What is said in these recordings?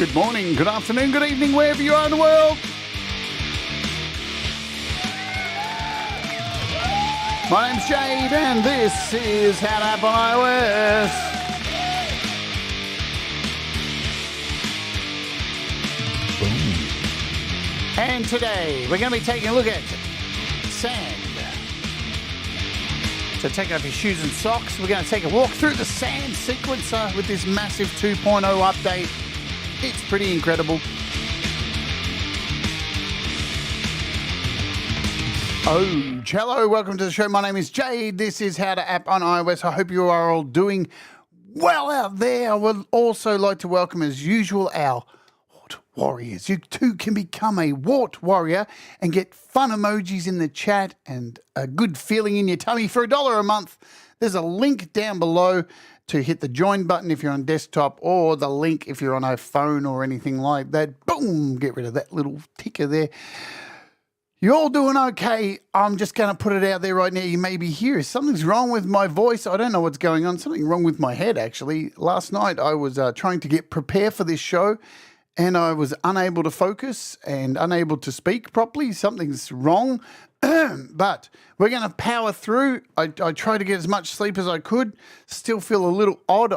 Good morning, good afternoon, good evening, wherever you are in the world. My name's Jade, and this is How to App on iOS. Boom. And today, we're going to be taking a look at sand. So take off your shoes and socks. We're going to take a walk through the sand sequencer with this massive 2.0 update. It's pretty incredible. Oh, hello, welcome to the show. My name is Jade. This is How to App on iOS. I hope you are all doing well out there. I would also like to welcome, as usual, our Wart Warriors. You too can become a Wart Warrior and get fun emojis in the chat and a good feeling in your tummy for $1 a month. There's a link down below to hit the join button if you're on desktop, or the link if you're on a phone or anything like that. Boom, get rid of that little ticker there. You're all doing okay. I'm just going to put it out there right now. You may be here. Something's wrong with my voice. I don't know what's going on. Something wrong with my head, actually. Last night I was trying to get prepared for this show, and I was unable to focus and unable to speak properly. Something's wrong. But we're going to power through. I tried to get as much sleep as I could. Still feel a little odd.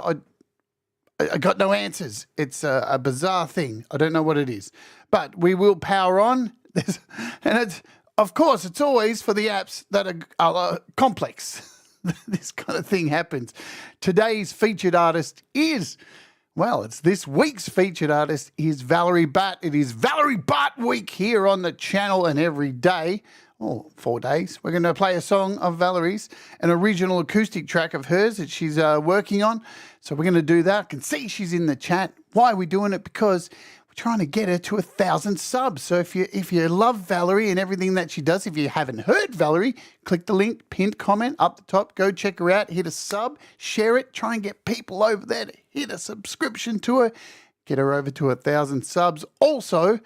I got no answers. It's a bizarre thing. I don't know what it is. But we will power on. And it's, of course, it's always for the apps that are complex. This kind of thing happens. Today's featured artist is, well, it's this week's featured artist is Valerie Butt. It is Valerie Butt week here on the channel, and every day, 4 days, we're going to play a song of Valerie's, an original acoustic track of hers that she's working on. So we're going to do that. I can see she's in the chat. Why are we doing it? Because trying to get her to 1,000 subs. So if you love Valerie and everything that she does, if you haven't heard Valerie, click the link, pinned comment up the top, go check her out, hit a sub, share it, try and get people over there to hit a subscription to her, get her over to 1,000 subs. Also,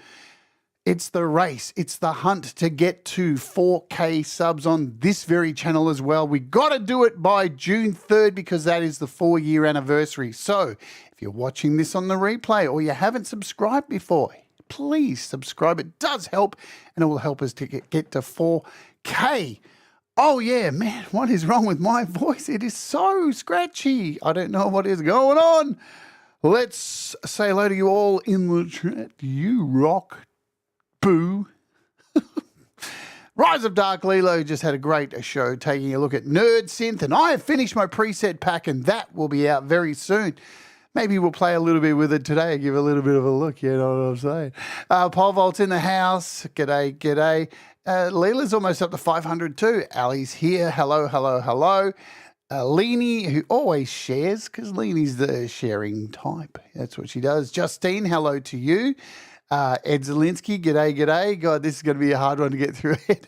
it's the race, it's the hunt to get to 4K subs on this very channel as well. We got to do it by June 3rd because that is the 4-year anniversary. So if you're watching this on the replay or you haven't subscribed before, please subscribe. It does help, and it will help us to get to 4K. Oh, yeah, man, what is wrong with my voice? It is so scratchy. I don't know what is going on. Let's say hello to you all in the chat. You rock. Boo. Rise of Dark Lilo just had a great show taking a look at Nerd Synth, and I have finished my preset pack, and that will be out very soon. Maybe we'll play a little bit with it today, give a little bit of a look, you know what I'm saying. Pole Vault's in the house. G'day, g'day. Leela's almost up to 500 too. Ali's here. Hello, hello, hello. Leanie, who always shares, because Leanie's the sharing type. That's what she does. Justine, hello to you. Ed Zielinski, g'day, g'day. God, this is going to be a hard one to get through it.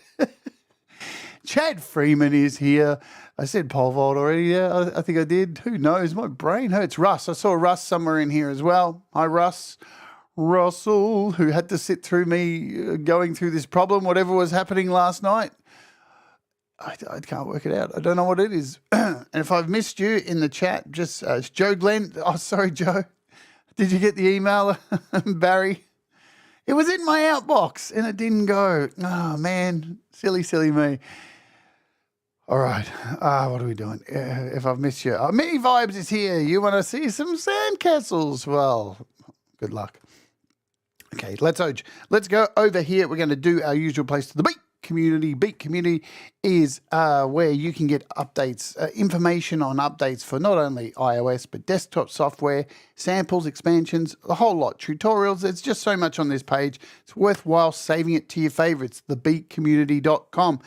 Chad Freeman is here. I said pole vault already. Yeah, I think I did. Who knows? My brain hurts. Russ. I saw Russ somewhere in here as well. Hi, Russ. Russell, who had to sit through me going through this problem, whatever was happening last night. I can't work it out. I don't know what it is. And if I've missed you in the chat, just Joe Glenn. Oh, sorry, Joe. Did you get the email, Barry? It was in my outbox and it didn't go. Oh, man. Silly, silly me. All right. What are we doing? If I've missed you. Mini Vibes is here. You want to see some sandcastles? Well, good luck. Okay, let's go over here. We're going to do our usual place to the beat community. Beat community is where you can get updates, information on updates for not only iOS but desktop software, samples, expansions, a whole lot, tutorials. There's just so much on this page. It's worthwhile saving it to your favorites, thebeatcommunity.com.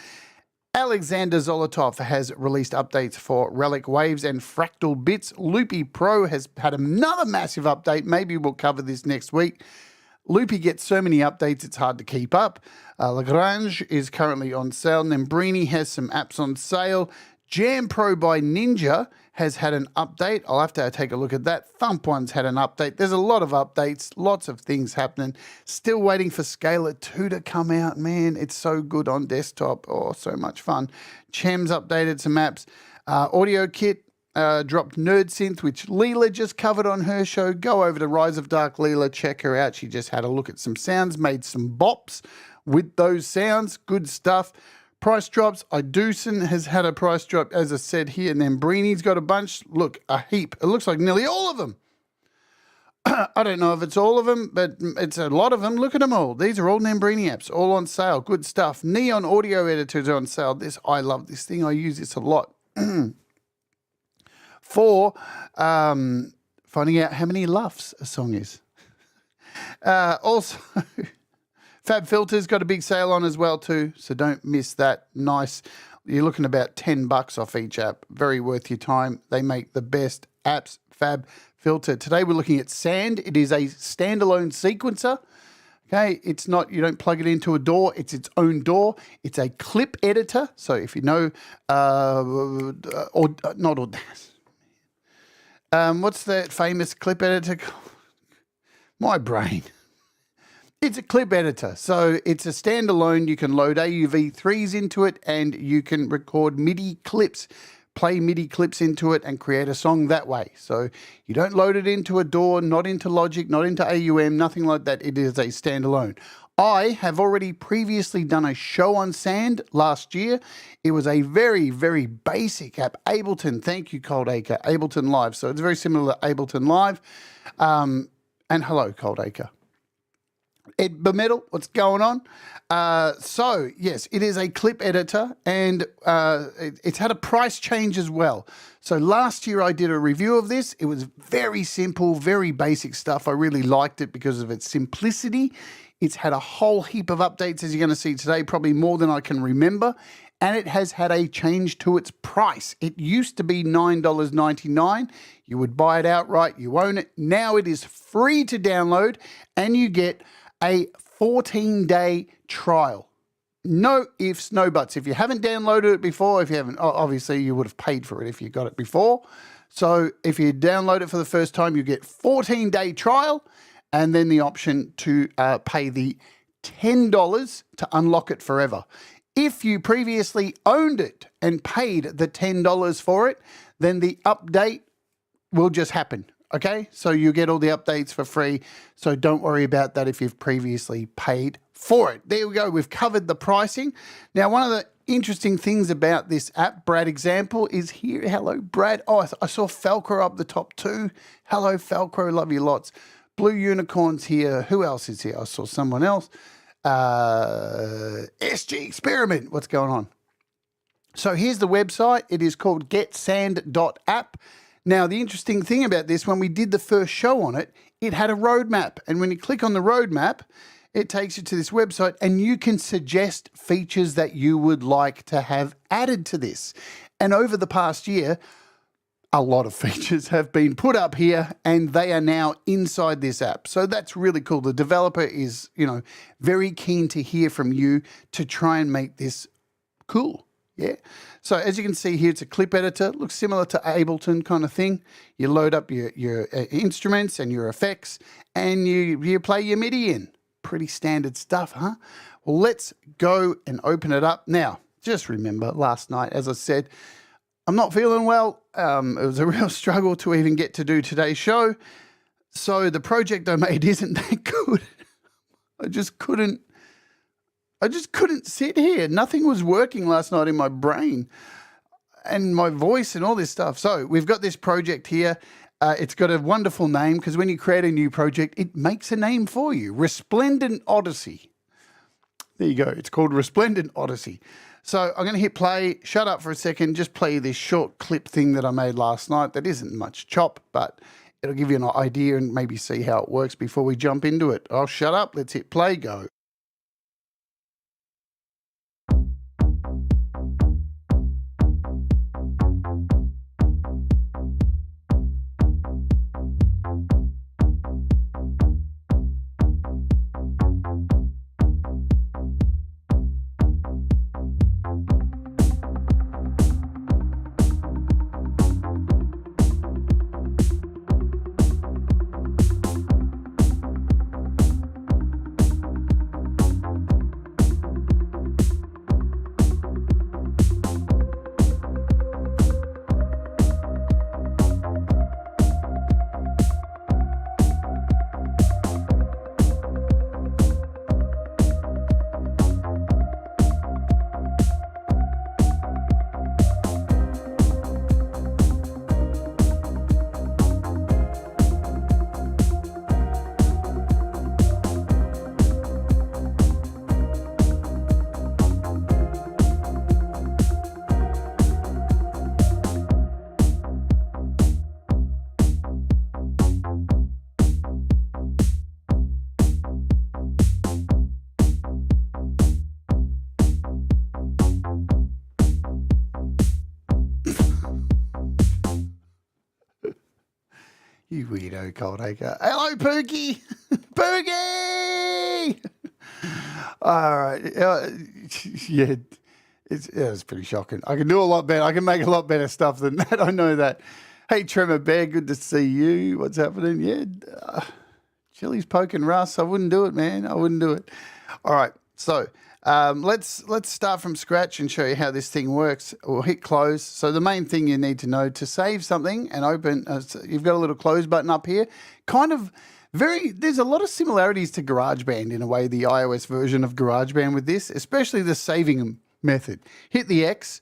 Alexander Zolotov has released updates for Relic Waves and Fractal Bits. Loopy Pro has had another massive update. Maybe we'll cover this next week. Loopy gets so many updates, it's hard to keep up. Lagrange is currently on sale. Nembrini has some apps on sale. Jam Pro by Ninja has had an update. I'll have to take a look at that. Thump One's had an update. There's a lot of updates, lots of things happening. Still waiting for Scalar 2 to come out. Man, it's so good on desktop. Oh, so much fun. Chem's updated some apps. Audio Kit dropped Nerd Synth, which Leela just covered on her show. Go over to Rise of Dark Leela, check her out. She just had a look at some sounds, made some bops with those sounds. Good stuff. Price drops. Idusen has had a price drop, as I said here, and then Brini's got a bunch. Look, a heap. It looks like nearly all of them. I don't know if it's all of them, but it's a lot of them. Look at them all. These are all Nambrini apps, all on sale. Good stuff. Neon audio editors are on sale. I love this thing. I use this a lot for finding out how many luffs a song is. Also, Fab Filter's got a big sale on as well too, so don't miss that. Nice. You're looking about $10 off each app. Very worth your time. They make the best apps. Fab Filter. Today we're looking at Sand. It is a standalone sequencer. Okay, it's not, you don't plug it into a DAW, it's its own DAW. It's a clip editor. So if you know, not Audacity. What's that famous clip editor called? My brain. It's a clip editor. So it's a standalone. You can load AUV3s into it and you can record MIDI clips. Play MIDI clips into it and create a song that way. So you don't load it into a DAW, not into Logic, not into AUM, nothing like that. It is a standalone. I have already previously done a show on Sand last year. It was a very, very basic app. Ableton, thank you, Cold Acre, Ableton Live. So it's very similar to Ableton Live. And hello, Cold Acre. Ed Bemetal, what's going on? So, yes, it is a clip editor, and it's had a price change as well. So last year I did a review of this. It was very simple, very basic stuff. I really liked it because of its simplicity. It's had a whole heap of updates, as you're going to see today, probably more than I can remember. And it has had a change to its price. It used to be $9.99. You would buy it outright, you own it. Now it is free to download, and you get a 14-day trial. No ifs, no buts. If you haven't downloaded it before, if you haven't, obviously you would have paid for it if you got it before. So if you download it for the first time, you get 14-day trial and then the option to pay the $10 to unlock it forever. If you previously owned it and paid the $10 for it, then the update will just happen. Okay, so you get all the updates for free, so don't worry about that if you've previously paid for it. There we go, we've covered the pricing. Now, one of the interesting things about this app, Brad Example, is here. Hello, Brad. Oh, I saw Falcro up the top too. Hello, Falcro, love you lots. Blue Unicorn's here. Who else is here? I saw someone else. SG Experiment, what's going on? So here's the website. It is called getsand.app. Now, the interesting thing about this, when we did the first show on it, it had a roadmap. And when you click on the roadmap, it takes you to this website and you can suggest features that you would like to have added to this. And over the past year, a lot of features have been put up here and they are now inside this app. So that's really cool. The developer is, very keen to hear from you to try and make this cool. Yeah. So as you can see here, it's a clip editor. It looks similar to Ableton kind of thing. You load up your instruments and your effects and you play your MIDI in. Pretty standard stuff, huh? Well, let's go and open it up. Now, just remember last night, as I said, I'm not feeling well. It was a real struggle to even get to do today's show. So the project I made isn't that good. I just couldn't sit here. Nothing was working last night in my brain and my voice and all this stuff. So we've got this project here. It's got a wonderful name because when you create a new project, it makes a name for you. Resplendent Odyssey. There you go. It's called Resplendent Odyssey. So I'm going to hit play. Shut up for a second. Just play this short clip thing that I made last night. That isn't much chop, but it'll give you an idea and maybe see how it works before we jump into it. I'll shut up. Let's hit play. Go. You weirdo, Coldacre. Hello, Pookie. Pookie! All right. Yeah, it's pretty shocking. I can do a lot better. I can make a lot better stuff than that. I know that. Hey, Tremor Bear, good to see you. What's happening? Yeah, Chili's poking Russ. I wouldn't do it, man. I wouldn't do it. All right. So let's start from scratch and show you how this thing works. We'll hit close. So the main thing you need to know to save something and open, you've got a little close button up here. Kind of there's a lot of similarities to GarageBand in a way, the iOS version of GarageBand with this, especially the saving method. Hit the X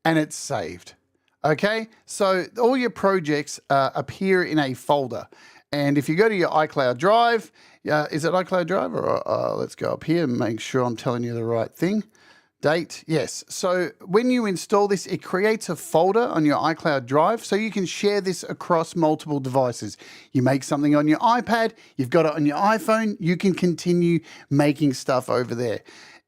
and it's saved. Okay, so all your projects appear in a folder. And if you go to your iCloud Drive, is it iCloud Drive or let's go up here and make sure I'm telling you the right thing. Date, yes. So when you install this, it creates a folder on your iCloud Drive so you can share this across multiple devices. You make something on your iPad, you've got it on your iPhone, you can continue making stuff over there.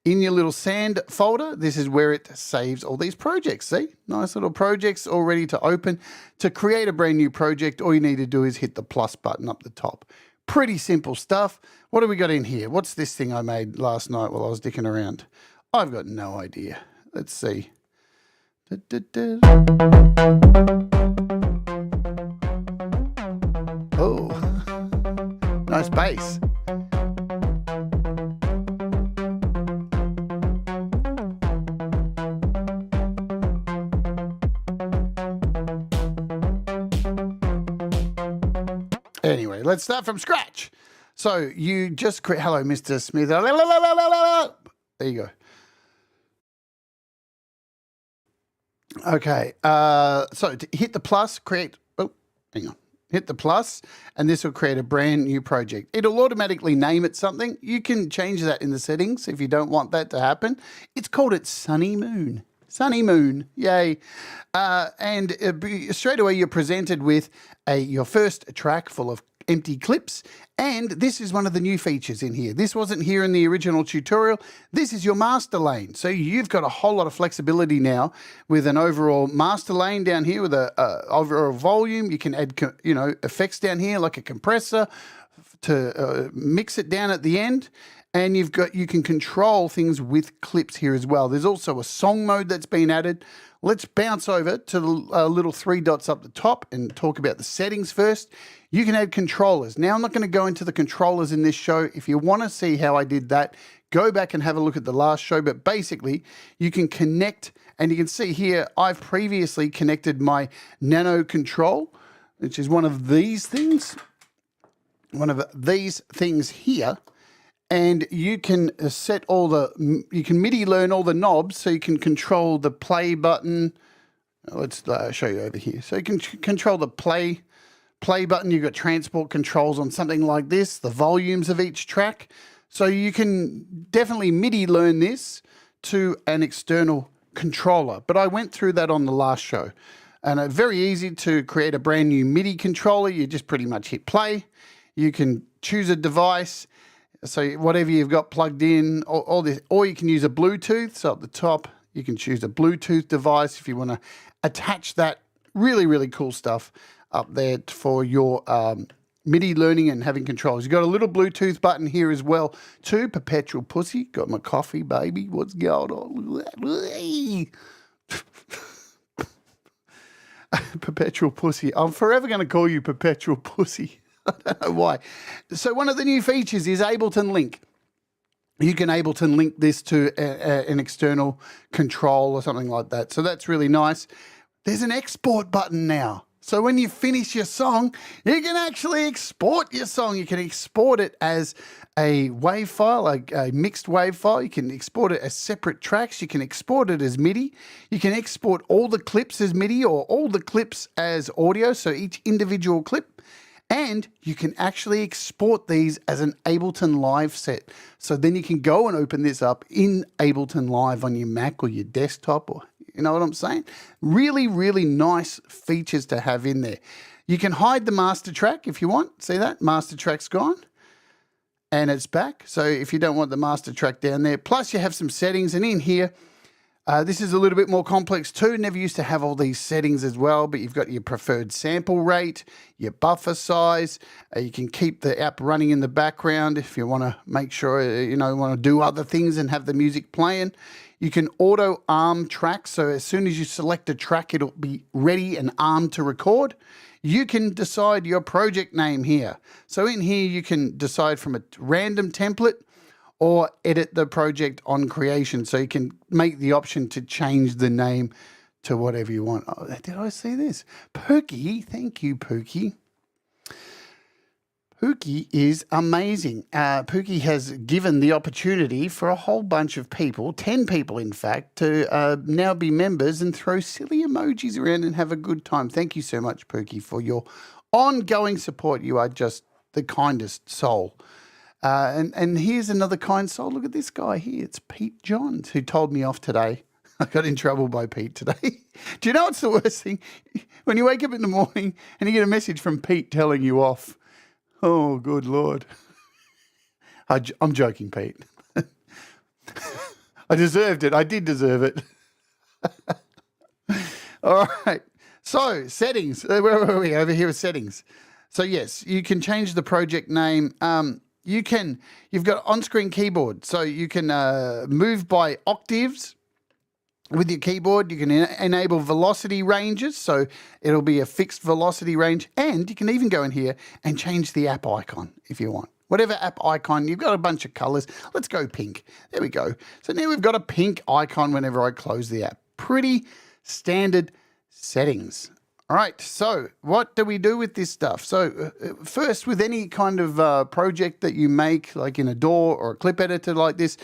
In your little sand folder, this is where it saves all these projects. See? Nice little projects all ready to open. To create a brand new project, all you need to do is hit the plus button up the top. Pretty simple stuff. What do we got in here? What's this thing I made last night while I was dicking around? I've got no idea. Let's see. Oh, nice bass. Anyway, let's start from scratch. So you just create, hello, Mr. Smith. There you go. Okay, so to hit the plus, hit the plus, and this will create a brand new project. It'll automatically name it something. You can change that in the settings if you don't want that to happen. It's called it Sunny Moon. Sunny Moon, yay. And straight away you're presented with your first track full of empty clips, and this is one of the new features in here. This wasn't here in the original tutorial. This is your master lane. So you've got a whole lot of flexibility now with an overall master lane down here with a overall volume. You can add effects down here like a compressor to mix it down at the end. And you can control things with clips here as well. There's also a song mode that's been added. Let's bounce over to the little three dots up the top and talk about the settings first. You can add controllers. Now, I'm not going to go into the controllers in this show. If you want to see how I did that, go back and have a look at the last show. But basically, you can connect, and you can see here, I've previously connected my Nano Control, which is one of these things. One of these things here. And you can set you can MIDI learn all the knobs so you can control the play button. Let's show you over here. So you can control the play button. You've got transport controls on something like this, the volumes of each track. So you can definitely MIDI learn this to an external controller. But I went through that on the last show. And it's very easy to create a brand new MIDI controller. You just pretty much hit play. You can choose a device. So whatever you've got plugged in, all this, or you can use a Bluetooth. So at the top, you can choose a Bluetooth device if you want to attach that. Really, really cool stuff up there for your MIDI learning and having controls. You've got a little Bluetooth button here as well too. Perpetual Pussy. Got my coffee, baby. What's going on? Perpetual Pussy. I'm forever going to call you Perpetual Pussy. I don't know why. So one of the new features is Ableton Link. You can Ableton link this to an external control or something like that. So that's really nice. There's an export button now. So when you finish your song, you can actually export your song. You can export it as a WAV file, a mixed WAV file. You can export it as separate tracks. You can export it as MIDI. You can export all the clips as MIDI or all the clips as audio, so each individual clip. And you can actually export these as an Ableton Live set. So then you can go and open this up in Ableton Live on your Mac or your desktop, or you know what I'm saying? Really, really nice features to have in there. You can hide the master track if you want. See that? Master track's gone. And it's back. So if you don't want the master track down there, plus you have some settings, and in here, This is a little bit more complex too. Never used to have all these settings as well, but you've got your preferred sample rate, your buffer size. You can keep the app running in the background if you want to make sure, want to do other things and have the music playing. You can auto arm track, so as soon as you select a track, it'll be ready and armed to record. You can decide your project name here. So in here, you can decide from a random template or edit the project on creation. So you can make the option to change the name to whatever you want. Oh, did I see this? Pookie, thank you, Pookie. Pookie is amazing. Pookie has given the opportunity for a whole bunch of people, 10 people in fact, to now be members and throw silly emojis around and have a good time. Thank you so much, Pookie, for your ongoing support. You are just the kindest soul. And here's another kind soul. Look at this guy here. It's Pete Johns, who told me off today. I got in trouble by Pete today. Do you know what's the worst thing? When you wake up in the morning and you get a message from Pete telling you off. Oh, good Lord. I'm joking, Pete. I deserved it. I did deserve it. All right. So, settings. Where were we? Over here with settings. So, yes, you can change the project name. You've got on-screen keyboard. So, you can move by octaves. With your keyboard, you can enable velocity ranges, so it'll be a fixed velocity range, and you can even go in here and change the app icon if you want. Whatever app icon, you've got a bunch of colors. Let's go pink. There we go. So now we've got a pink icon whenever I close the app. Pretty standard settings. All right, so what do we do with this stuff? So first, with any kind of project that you make, like in a DAW or a clip editor like this,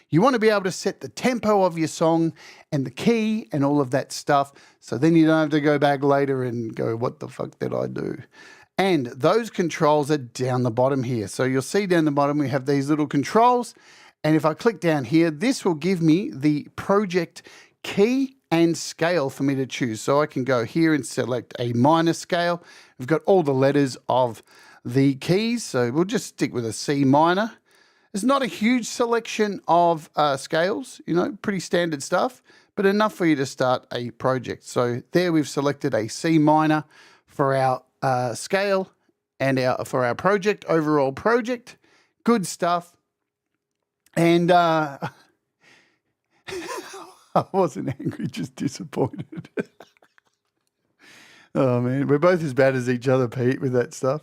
you want to be able to set the tempo of your song and the key and all of that stuff, so then you don't have to go back later and go, what the fuck did I do? And those controls are down the bottom here. So you'll see down the bottom we have these little controls, and if I click down here, this will give me the project key and scale for me to choose. So I can go here and select a minor scale. We've got all the letters of the keys, so we'll just stick with a C minor. It's not a huge selection of scales, pretty standard stuff, but enough for you to start a project. So there we've selected a C minor for our scale and for our project, overall project. Good stuff. And I wasn't angry, just disappointed. Oh, man, we're both as bad as each other, Pete, with that stuff.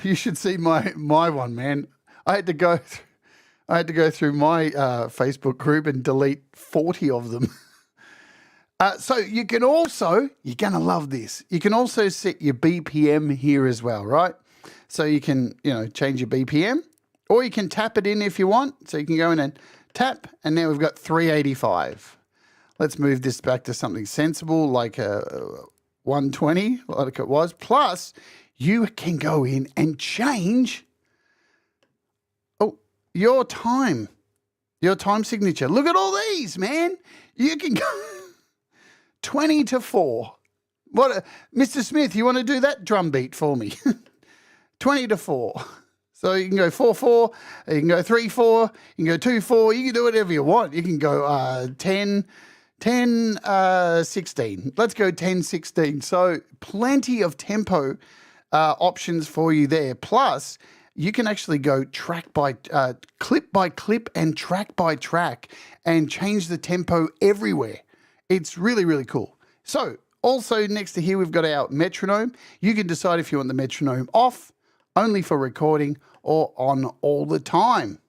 You should see my one, man. I had to go through my Facebook group and delete 40 of them. So you can also, you're going to love this. You can also set your BPM here as well, right? So you can, change your BPM, or you can tap it in if you want. So you can go in and tap, and now we've got 385. Let's move this back to something sensible, like a 120, like it was. Plus, you can go in and change your time signature. Look at all these, man. You can go 20 to 4. Mr. Smith, you want to do that drum beat for me? 20 to 4. So you can go 4-4, you can go 3-4, you can go 2-4, you can do whatever you want. You can go 10-16. Let's go 10-16. So plenty of tempo options for you there. Plus, you can actually go clip by clip and track by track and change the tempo everywhere. It's really, really cool. So also next to here, we've got our metronome. You can decide if you want the metronome off, only for recording, or on all the time.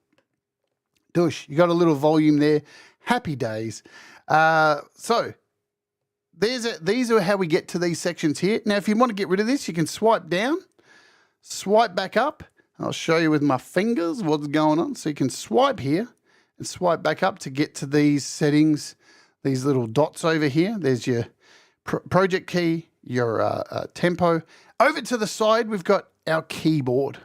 Dush, you got a little volume there. Happy days. So these are how we get to these sections here. Now, if you want to get rid of this, you can swipe down, swipe back up. I'll show you with my fingers what's going on. So you can swipe here and swipe back up to get to these settings, these little dots over here. There's your project key, your tempo. Over to the side, we've got our keyboard.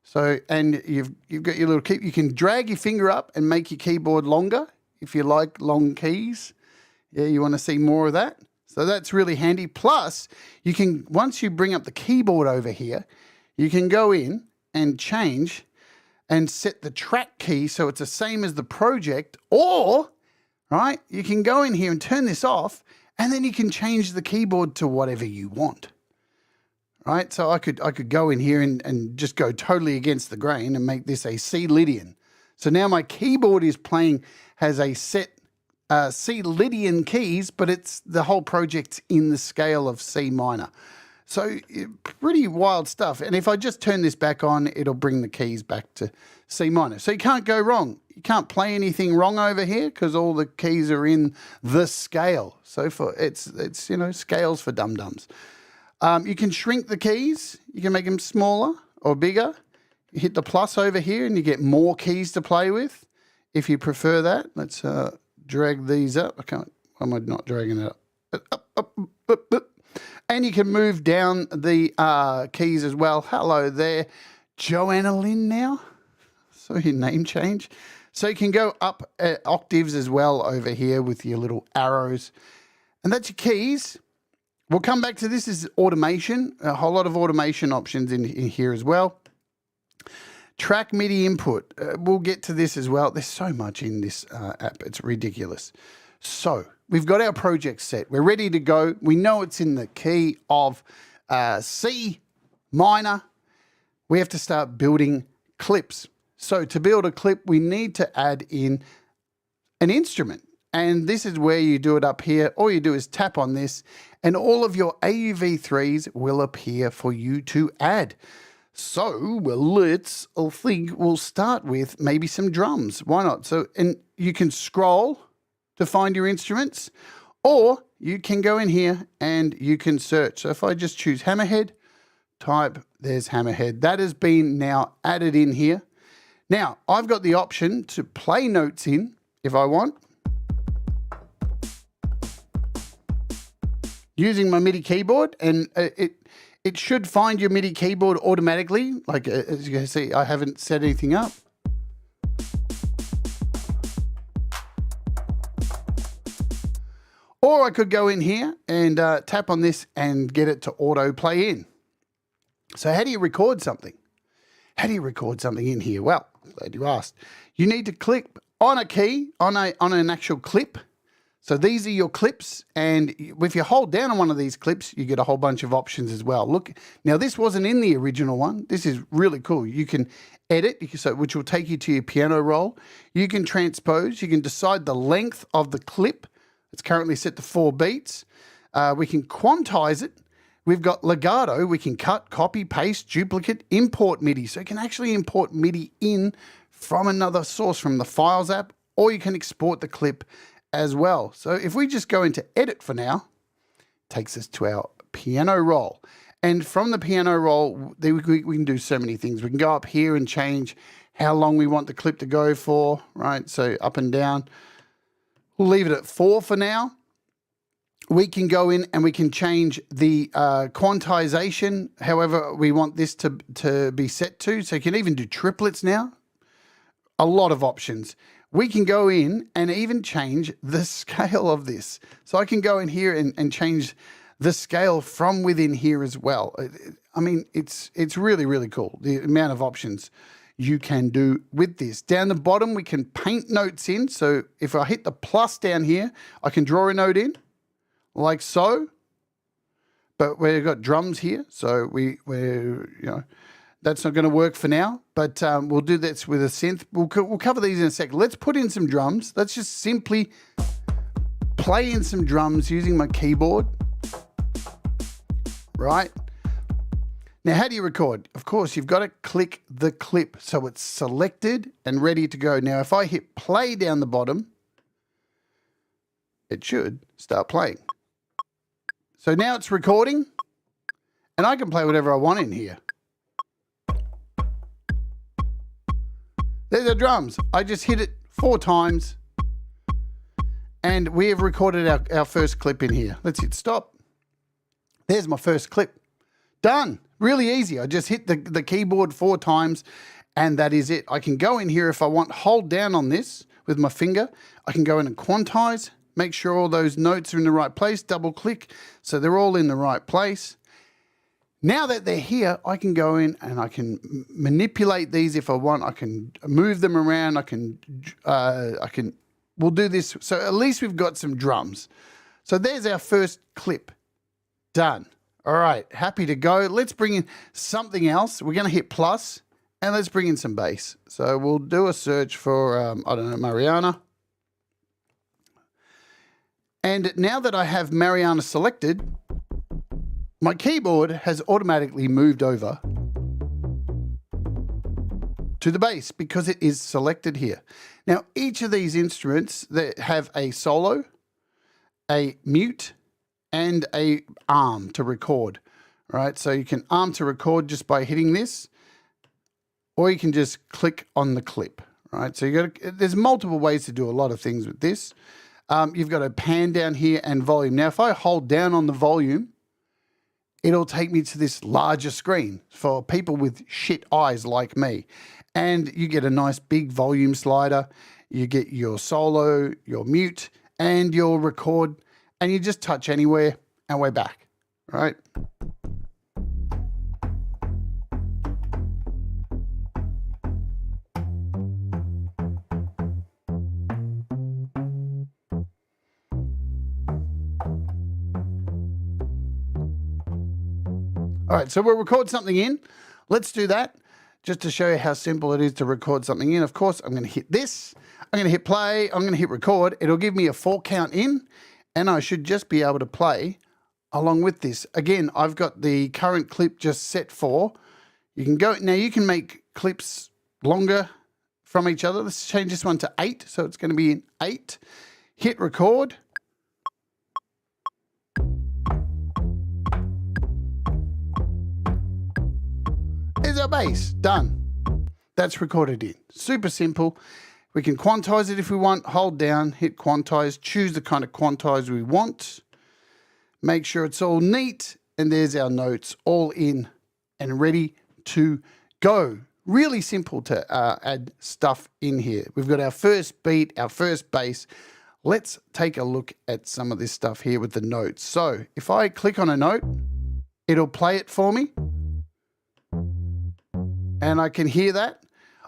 So, and you've got your little key. You can drag your finger up and make your keyboard longer if you like long keys. Yeah, you want to see more of that. So that's really handy. Plus, you can, once you bring up the keyboard over here, you can go in and change and set the track key so it's the same as the project, or, right? You can go in here and turn this off, and then you can change the keyboard to whatever you want. Right, so I could go in here and just go totally against the grain and make this a C Lydian. So now my keyboard is has a set C Lydian keys, but it's the whole project's in the scale of C minor. So pretty wild stuff. And if I just turn this back on, it'll bring the keys back to C minor. So you can't go wrong. You can't play anything wrong over here because all the keys are in the scale. So it's you know, scales for dum-dums. You can shrink the keys. You can make them smaller or bigger. You hit the plus over here and you get more keys to play with if you prefer that. Let's drag these up. Why am I not dragging it up? Up. And you can move down the keys as well. Hello there, Joanna Lynn now. So your name change. So you can go up octaves as well over here with your little arrows. And that's your keys. We'll come back to this as automation, a whole lot of automation options in here as well. Track MIDI input, we'll get to this as well. There's so much in this app, it's ridiculous. So we've got our project set. We're ready to go. We know it's in the key of C minor. We have to start building clips. So to build a clip, we need to add in an instrument. And this is where you do it up here. All you do is tap on this and all of your AUV3s will appear for you to add. So, well, I think we'll start with maybe some drums. Why not? So, and you can scroll to find your instruments, or you can go in here and you can search. So if I just choose hammerhead, type, there's hammerhead. That has been now added in here. Now, I've got the option to play notes in if I want, using my MIDI keyboard, and it should find your MIDI keyboard automatically. Like, as you can see, I haven't set anything up. Or I could go in here and tap on this and get it to auto play in. So how do you record something? How do you record something in here? Well, glad you asked. You need to click on a key, on an actual clip. So these are your clips, and if you hold down on one of these clips, you get a whole bunch of options as well. Look, now this wasn't in the original one. This is really cool. You can edit, which will take you to your piano roll. You can transpose. You can decide the length of the clip. It's currently set to 4 beats. We can quantize it. We've got legato. We can cut, copy, paste, duplicate, import MIDI. So you can actually import MIDI in from another source, from the Files app, or you can export the clip as well. So if we just go into edit for now, it takes us to our piano roll. And from the piano roll, we can do so many things. We can go up here and change how long we want the clip to go for, right? So up and down. We'll leave it at 4 for now. We can go in and we can change the quantization, however we want this to be set to. So you can even do triplets now. A lot of options. We can go in and even change the scale of this. So I can go in here and change the scale from within here as well. I mean, it's really, really cool, the amount of options you can do with this. Down the bottom, we can paint notes in. So if I hit the plus down here, I can draw a note in like so. But we've got drums here, so we're that's not going to work for now, but we'll do this with a synth. We'll cover these in a second. Let's put in some drums. Let's just simply play in some drums using my keyboard. Right? Now, how do you record? Of course, you've got to click the clip so it's selected and ready to go. Now, if I hit play down the bottom, it should start playing. So now it's recording, and I can play whatever I want in here. There's the drums. I just hit it 4 times and we have recorded our first clip in here. Let's hit stop. There's my first clip. Done. Really easy. I just hit the keyboard 4 times and that is it. I can go in here if I want, hold down on this with my finger. I can go in and quantize, make sure all those notes are in the right place, double click so they're all in the right place. Now that they're here, I can go in and I can manipulate these if I want. I can move them around. I can we'll do this. So at least we've got some drums. So there's our first clip. Done. All right, happy to go. Let's bring in something else. We're going to hit plus, and let's bring in some bass. So we'll do a search for, I don't know, Mariana. And now that I have Mariana selected, my keyboard has automatically moved over to the bass because it is selected here. Now, each of these instruments that have a solo, a mute, and a arm to record, right? So you can arm to record just by hitting this, or you can just click on the clip, right? So there's multiple ways to do a lot of things with this. You've got a pan down here and volume. Now, if I hold down on the volume, it'll take me to this larger screen for people with shit eyes like me. And you get a nice big volume slider. You get your solo, your mute, and your record, and you just touch anywhere and we're back, right? All right, so we'll record something in. Let's do that just to show you how simple it is to record something in. Of course, I'm going to hit this. I'm going to hit play. I'm going to hit record. It'll give me a 4 count in, and I should just be able to play along with this. Again, I've got the current clip just set for. You can go, now you can make clips longer from each other. Let's change this one to 8. So it's going to be in 8. Hit record. There's our bass, done. That's recorded in. Super simple. We can quantize it if we want. Hold down, hit quantize, choose the kind of quantize we want. Make sure it's all neat, and there's our notes all in and ready to go. Really simple to add stuff in here. We've got our first beat, our first bass. Let's take a look at some of this stuff here with the notes. So if I click on a note, it'll play it for me. And I can hear that.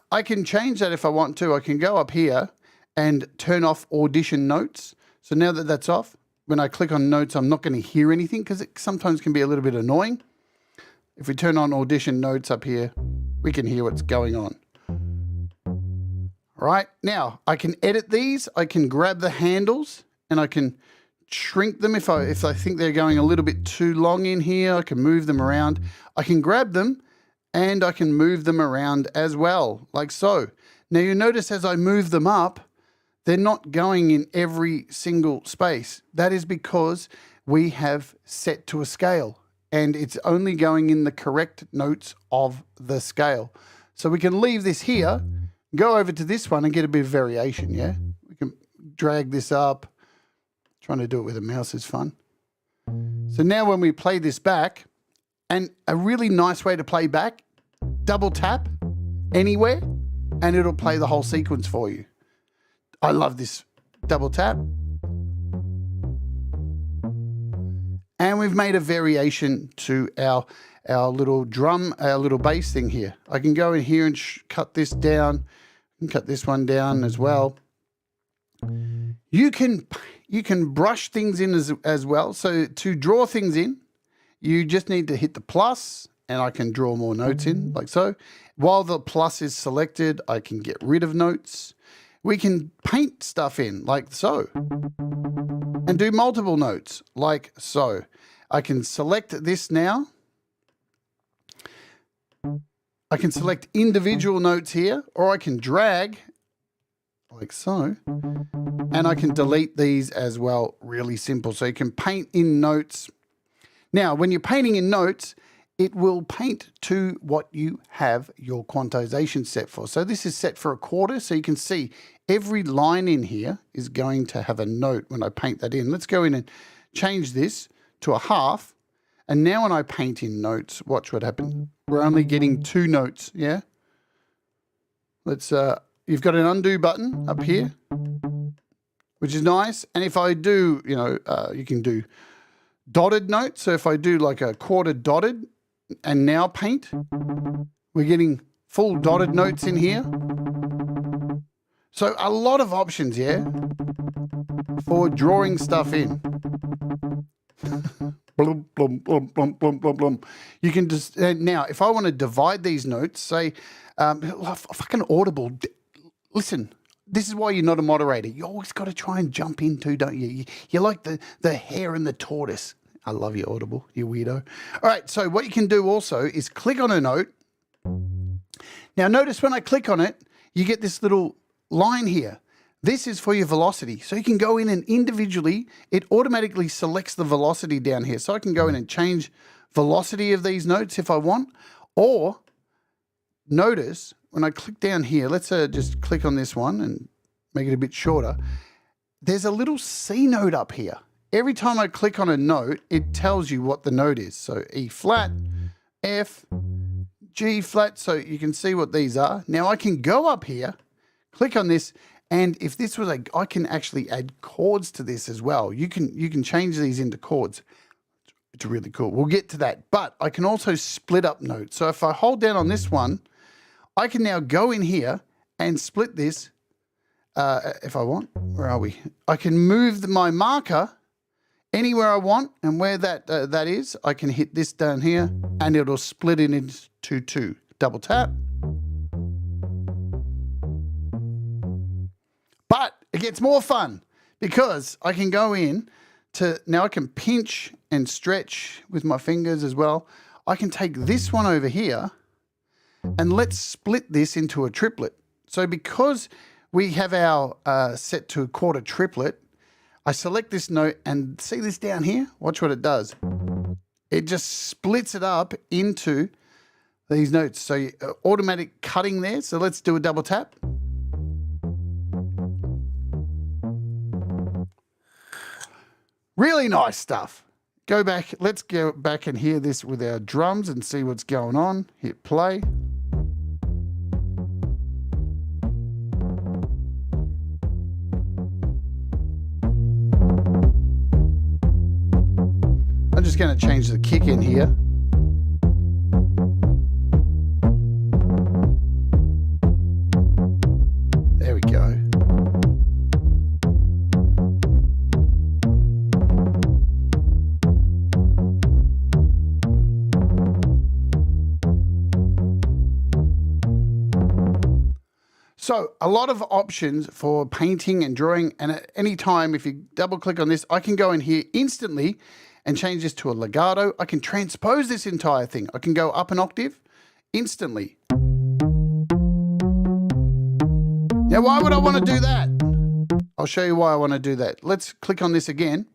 I can change that if I want to. I can go up here and turn off audition notes. So now that that's off, when I click on notes, I'm not going to hear anything because it sometimes can be a little bit annoying. If we turn on audition notes up here, we can hear what's going on. All right, now I can edit these. I can grab the handles and I can shrink them if I think they're going a little bit too long in here. I can move them around. I can grab them and I can move them around as well, like so. Now you notice as I move them up, they're not going in every single space. That is because we have set to a scale and it's only going in the correct notes of the scale. So we can leave this here, go over to this one and get a bit of variation, yeah? We can drag this up. Trying to do it with a mouse is fun. So now when we play this back, and a really nice way to play back, double tap anywhere and it'll play the whole sequence for you. I love this. Double tap. And we've made a variation to our little drum, our little bass thing here. I can go in here and cut this down and cut this one down as well. You can brush things in as well. So to draw things in, you just need to hit the plus and I can draw more notes in like so. While the plus is selected, I can get rid of notes. We can paint stuff in like so and do multiple notes like so. I can select this now. I can select individual notes here, or I can drag like so, and I can delete these as well. Really simple. So you can paint in notes. Now, when you're painting in notes, it will paint to what you have your quantization set for. So this is set for a quarter, so you can see every line in here is going to have a note when I paint that in. Let's go in and change this to a half. And now when I paint in notes, watch what happens. We're only getting 2 notes, yeah? Let's, you've got an undo button up here, which is nice. And if I do, you can do dotted notes. So if I do like a quarter dotted and now paint, we're getting full dotted notes in here. So a lot of options, yeah, for drawing stuff in. Blum, blum, blum, blum, blum, blum, blum. You can just, now, if I want to divide these notes, say, fucking Audible, listen, this is why you're not a moderator. You always got to try and jump in too, don't you? You're like the hare and the tortoise. I love you, Audible, you weirdo. All right, so what you can do also is click on a note. Now, notice when I click on it, you get this little line here. This is for your velocity. So you can go in and individually, it automatically selects the velocity down here. So I can go in and change velocity of these notes if I want. Or notice when I click down here, let's just click on this one and make it a bit shorter. There's a little C note up here. Every time I click on a note, it tells you what the note is. So E flat, F, G flat. So you can see what these are. Now I can go up here, click on this, and if this was I can actually add chords to this as well. You can change these into chords. It's really cool. We'll get to that. But I can also split up notes. So if I hold down on this one, I can now go in here and split this if I want. Where are we? I can move my marker anywhere I want, and where that is, I can hit this down here, and it'll split it into two. Double tap. But it gets more fun because I can go in to, now I can pinch and stretch with my fingers as well. I can take this one over here and let's split this into a triplet. So because we have our set to a quarter triplet, I select this note and see this down here? Watch what it does. It just splits it up into these notes. So automatic cutting there. So let's do a double tap. Really nice stuff. Go back. Let's go back and hear this with our drums and see what's going on. Hit play. I'm just going to change the kick in here. There we go. So a lot of options for painting and drawing, and at any time, if you double click on this, I can go in here instantly and change this to a legato. I can transpose this entire thing. I can go up an octave instantly. Now, why would I want to do that? I'll show you why I want to do that. Let's click on this again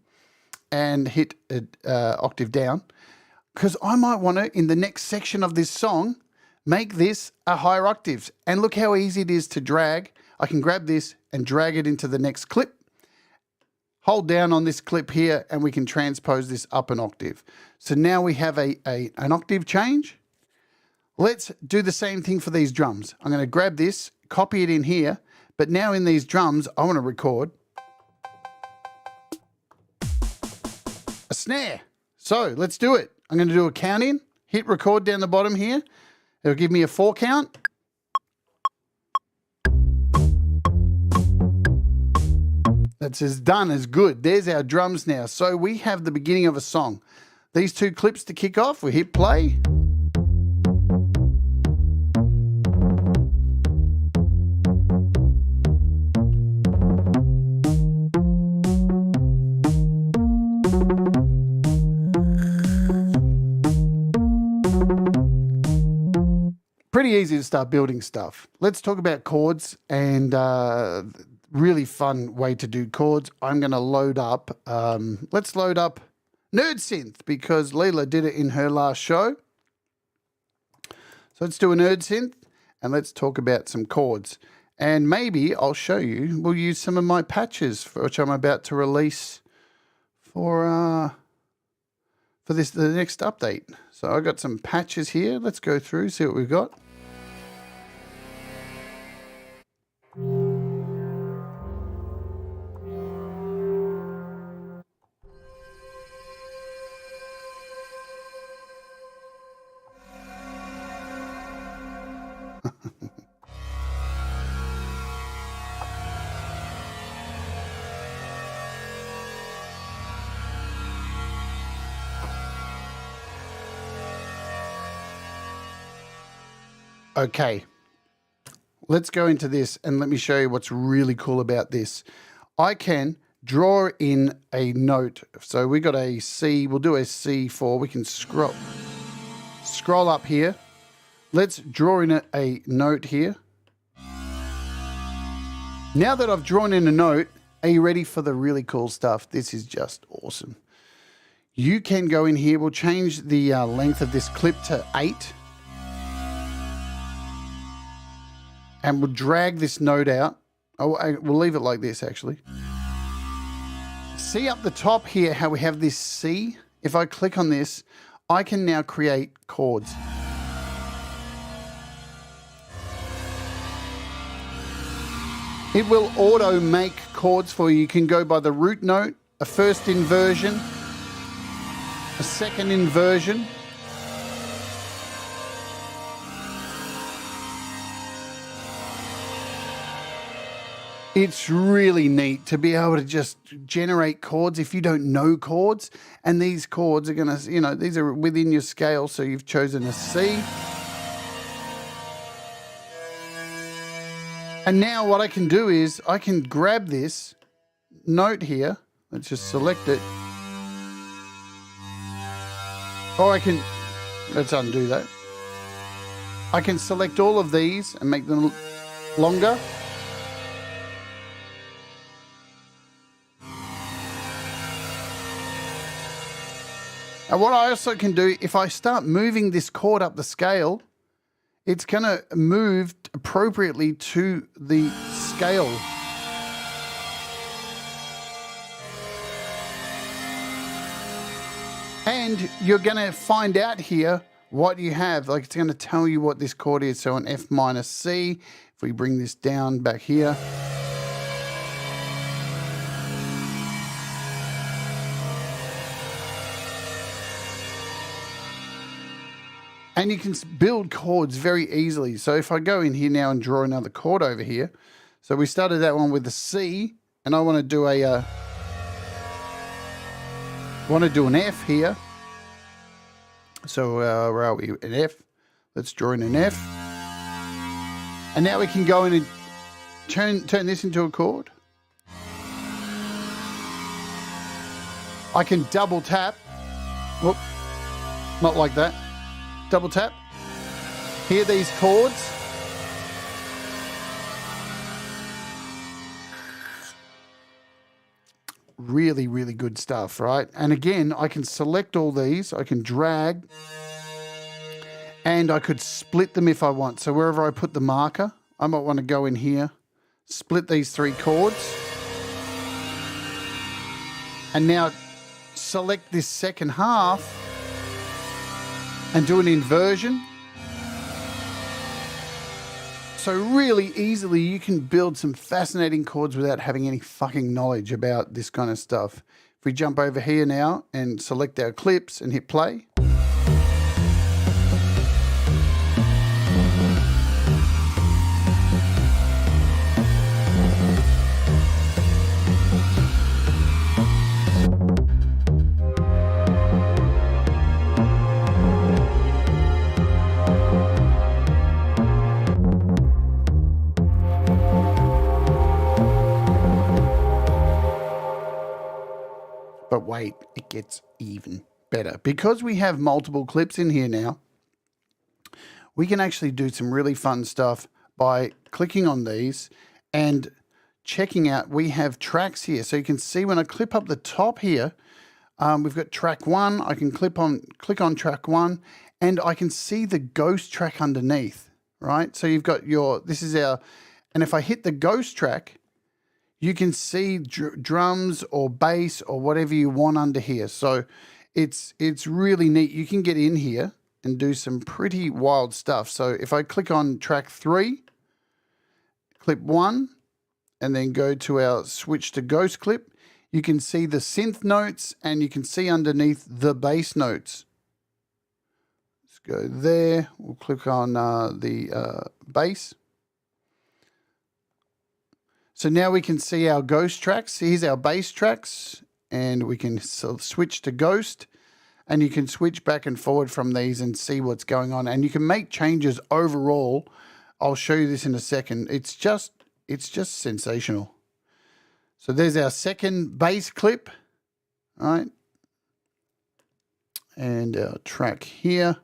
and hit octave down, because I might want to, in the next section of this song, make this a higher octaves. And look how easy it is to drag. I can grab this and drag it into the next clip. Hold down on this clip here and we can transpose this up an octave. So now we have an octave change. Let's do the same thing for these drums. I'm going to grab this, copy it in here, but now in these drums, I want to record a snare. So let's do it. I'm going to do a count in, hit record down the bottom here. It'll give me a 4 count. That's as done as good. There's our drums now. So we have the beginning of a song. These two clips to kick off, we hit play. Pretty easy to start building stuff. Let's talk about chords, and really fun way to do chords. I'm going to load up, let's load up Nerd Synth, because Leela did it in her last show. So let's do a Nerd Synth and let's talk about some chords. And maybe I'll show you, we'll use some of my patches which I'm about to release for the next update. So I've got some patches here. Let's go through, see what we've got. Okay, let's go into this and let me show you what's really cool about this. I can draw in a note. So we got a C, we'll do a C4. We can scroll up here. Let's draw in a note here. Now that I've drawn in a note, are you ready for the really cool stuff? This is just awesome. You can go in here. We'll change the length of this clip to 8. And we'll drag this note out. Oh, we'll leave it like this, actually. See up the top here how we have this C? If I click on this, I can now create chords. It will auto make chords for you. You can go by the root note, a first inversion, a second inversion. It's really neat to be able to just generate chords if you don't know chords. And these chords are going to, you know, these are within your scale. So you've chosen a C. And now what I can do is I can grab this note here. Let's just select it. Or I can, let's undo that. I can select all of these and make them longer. And what I also can do, if I start moving this chord up the scale, it's going to move appropriately to the scale. And you're going to find out here what you have. Like, it's going to tell you what this chord is. So an F minor C, if we bring this down back here. And you can build chords very easily. So if I go in here now and draw another chord over here. So we started that one with a C, and I want to do an F here. So where are we? An F. Let's draw in an F. And now we can go in and turn this into a chord. I can double tap. Whoop. Not like that. Double tap. Hear these chords. Really, really good stuff, right? And again, I can select all these. I can drag. And I could split them if I want. So wherever I put the marker, I might want to go in here, split these 3 chords. And now select this second half and do an inversion. So really easily you can build some fascinating chords without having any fucking knowledge about this kind of stuff. If we jump over here now and select our clips and hit play. But wait, it gets even better. Because we have multiple clips in here now, we can actually do some really fun stuff by clicking on these and checking out. We have tracks here. So you can see when I clip up the top here, we've got track 1. I can click on track 1 and I can see the ghost track underneath, right? So you've got this is our, and if I hit the ghost track, you can see drums or bass or whatever you want under here. So it's really neat. You can get in here and do some pretty wild stuff. So if I click on track 3, clip 1, and then go to our switch to ghost clip, you can see the synth notes and you can see underneath the bass notes. Let's go there. We'll click on the bass. So now we can see our ghost tracks. Here's our bass tracks, and we can switch to ghost. and you can switch back and forward from these and see what's going on. And you can make changes overall. I'll show you this in a second. It's just sensational. So there's our second bass clip, all right? And our track here.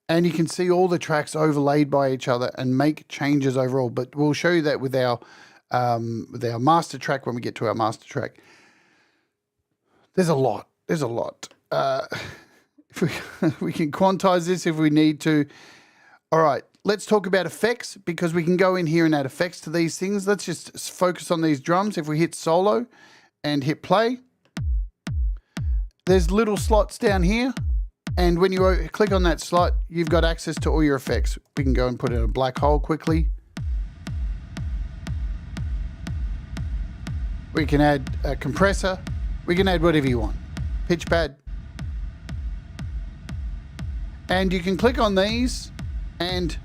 And you can see all the tracks overlaid by each other and make changes overall. But we'll show you that with our master track when we get to our master track. There's a lot. There's a lot. If we can quantize this if we need to. All right, let's talk about effects, because we can go in here and add effects to these things. Let's just focus on these drums. If we hit solo and hit play, there's little slots down here. And when you click on that slot, you've got access to all your effects. We can go and put in a black hole quickly. We can add a compressor. We can add whatever you want. Pitch pad. And you can click on these and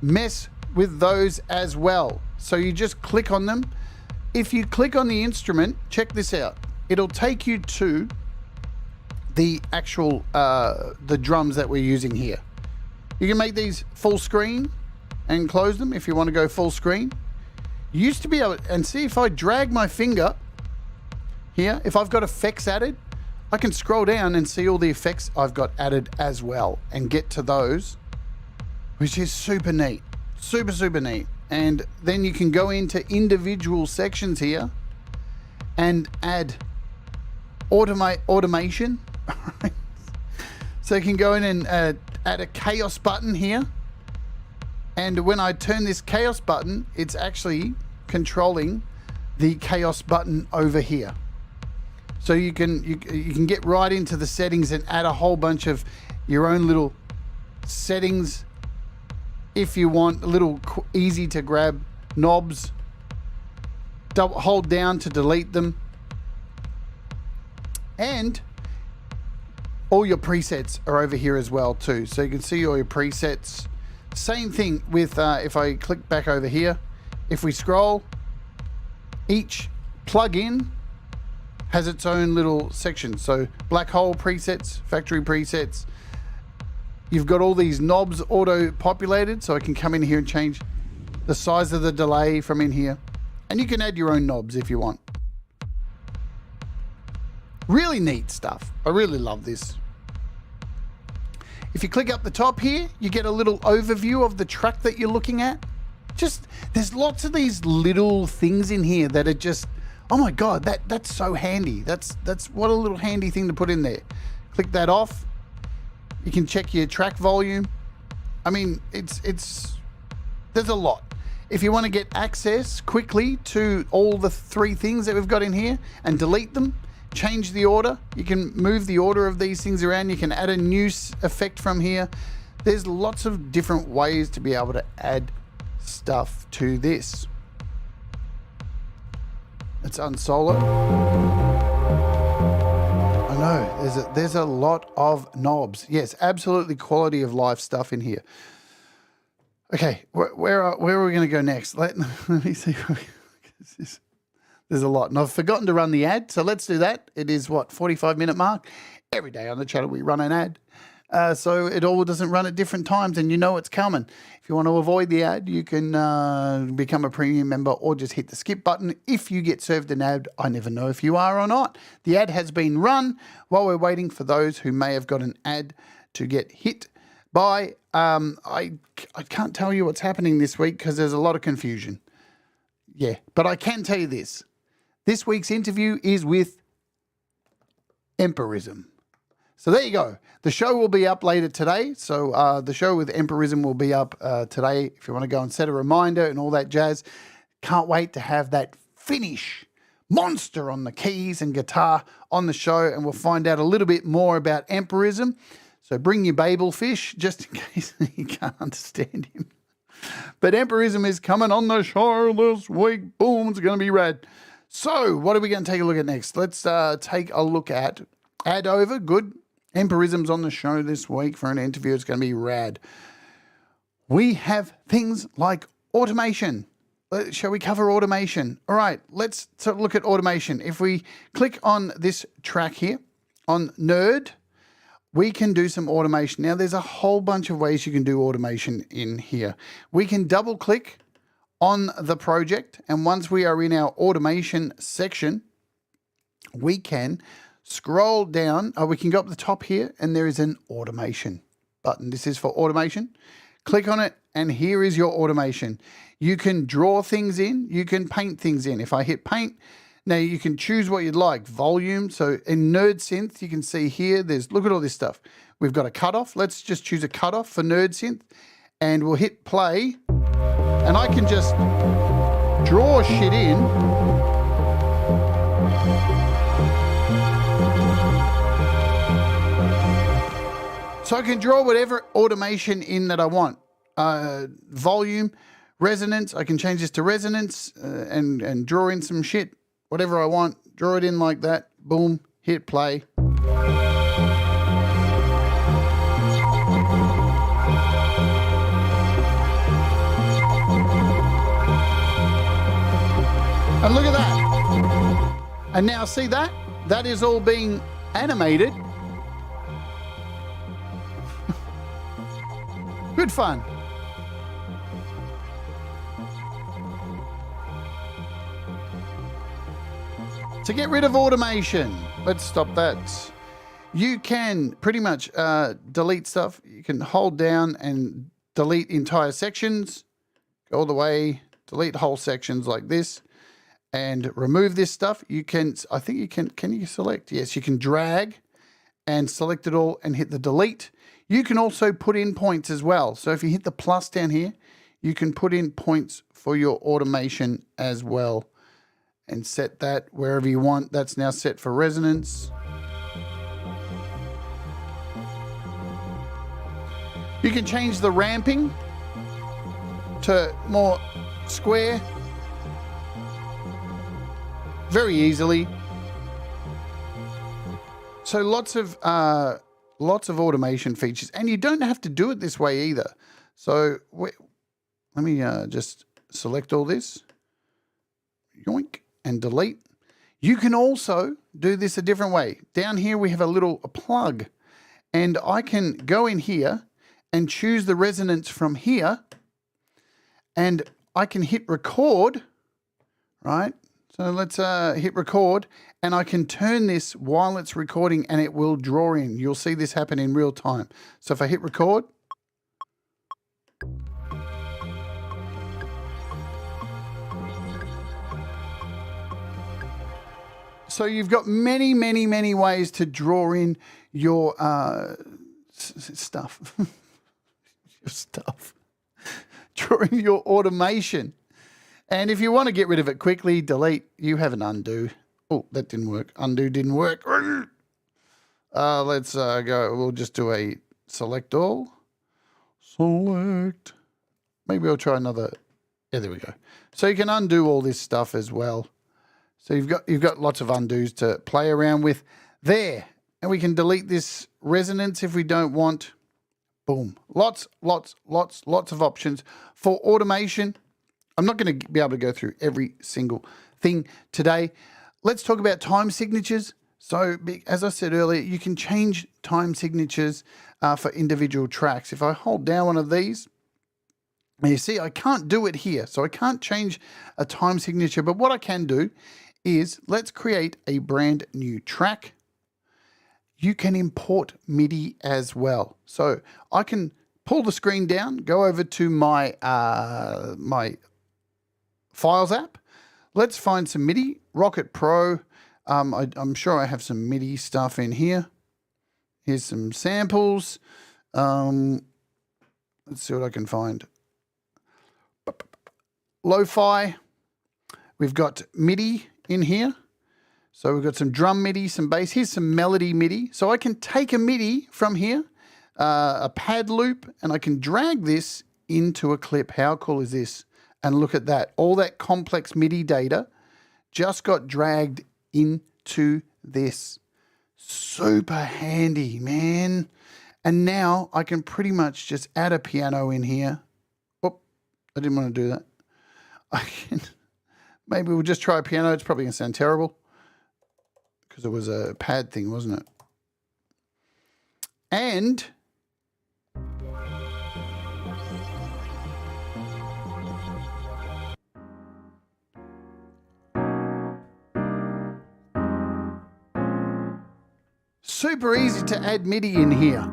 mess with those as well. So you just click on them. If you click on the instrument, check this out. It'll take you to the actual, the drums that we're using here. You can make these full screen and close them if you want to go full screen. You used to be able, and see if I drag my finger here, if I've got effects added, I can scroll down and see all the effects I've got added as well and get to those, which is super neat. Super, super neat. And then you can go into individual sections here and add automation. So you can go in and add a chaos button here. And when I turn this chaos button, it's actually controlling the chaos button over here. So you can get right into the settings and add a whole bunch of your own little settings if you want, little easy to grab knobs. Hold down to delete them. And all your presets are over here as well too. So you can see all your presets. Same thing with, if I click back over here, if we scroll, each plugin has its own little section. So black hole presets, factory presets. You've got all these knobs auto populated, so I can come in here and change the size of the delay from in here. And you can add your own knobs if you want. Really neat stuff. I really love this. If you click up the top here, you get a little overview of the track that you're looking at. There's lots of these little things in here that are just, oh my God, that's so handy. That's what a little handy thing to put in there. Click that off. You can check your track volume. I mean, there's a lot. If you want to get access quickly to all the three things that we've got in here and delete them, change the order. You can move the order of these things around. You can add a new effect from here. There's lots of different ways to be able to add stuff to this. Let's unsolo. I know, there's a lot of knobs. Yes, absolutely quality of life stuff in here. Okay, where are we going to go next? Let me see. There's a lot. And I've forgotten to run the ad, so let's do that. It is, 45-minute mark? Every day on the channel we run an ad. So it all doesn't run at different times, and you know it's coming. If you want to avoid the ad, you can become a premium member or just hit the skip button. If you get served an ad, I never know if you are or not. The ad has been run while we're waiting for those who may have got an ad to get hit by. I can't tell you what's happening this week because there's a lot of confusion. Yeah, but I can tell you this. This week's interview is with Empirism. So there you go. The show will be up later today. So the show with Empirism will be up today if you want to go and set a reminder and all that jazz. Can't wait to have that Finnish monster on the keys and guitar on the show, and we'll find out a little bit more about Empirism. So bring your Babel fish just in case you can't understand him. But Empirism is coming on the show this week. Boom, it's going to be rad. So what are we going to take a look at next? Let's take a look at Add Over. Good. Empirism's on the show this week for an interview. It's going to be rad. We have things like automation. Shall we cover automation? All right, let's look at automation. If we click on this track here on Nerd, we can do some automation. Now, there's a whole bunch of ways you can do automation in here. We can double click on the project, and once we are in our automation section, we can scroll down. We can go up the top here, and there is an automation button. This is for automation. Click on it, and here is your automation. You can draw things in. You can paint things in. If I hit paint, now you can choose what you'd like. Volume. So in Nerd Synth, you can see here, look at all this stuff. We've got a cutoff. Let's just choose a cutoff for Nerd Synth, and we'll hit play, and I can just draw shit in. So I can draw whatever automation in that I want. Volume, resonance, I can change this to resonance and draw in some shit, whatever I want, draw it in like that, boom, hit play. And look at that. And now see that? That is all being animated. Good fun. To get rid of automation, let's stop that. You can pretty much delete stuff. You can hold down and delete entire sections, go all the way, delete whole sections like this, and remove this stuff. You can, I think you can you select? Yes, you can drag and select it all and hit the delete. You can also put in points as well. So if you hit the plus down here, you can put in points for your automation as well and set that wherever you want. That's now set for resonance. You can change the ramping to more square very easily. So lots of automation features, and you don't have to do it this way either. So let me just select all this, yoink, and delete. You can also do this a different way. Down here we have a plug, and I can go in here and choose the resonance from here, and I can hit record, right? So let's hit record, and I can turn this while it's recording, and it will draw in. You'll see this happen in real time. So if I hit record, so you've got many, many, many ways to draw in your stuff. Your stuff. Draw in your automation. And if you want to get rid of it quickly, delete. You have an undo. Oh, that didn't work. Undo didn't work. Let's go. We'll just do a select all. Select. Maybe I'll try another. Yeah, there we go. So you can undo all this stuff as well. So you've got lots of undos to play around with there. And we can delete this resonance if we don't want. Boom. Lots of options for automation. I'm not going to be able to go through every single thing today. Let's talk about time signatures. So as I said earlier, you can change time signatures for individual tracks. If I hold down one of these, and you see I can't do it here. So I can't change a time signature. But what I can do is let's create a brand new track. You can import MIDI as well. So I can pull the screen down, go over to my my Files app. Let's find some MIDI. Rocket Pro. I'm sure I have some MIDI stuff in here. Here's some samples. Let's see what I can find. Lo-fi. We've got MIDI in here. So we've got some drum MIDI, some bass. Here's some melody MIDI. So I can take a MIDI from here, a pad loop, and I can drag this into a clip. How cool is this? And look at that. All that complex MIDI data just got dragged into this. Super handy, man. And now I can pretty much just add a piano in here. Oh, I didn't want to do that. Maybe we'll just try a piano. It's probably going to sound terrible because it was a pad thing, wasn't it? And super easy to add MIDI in here.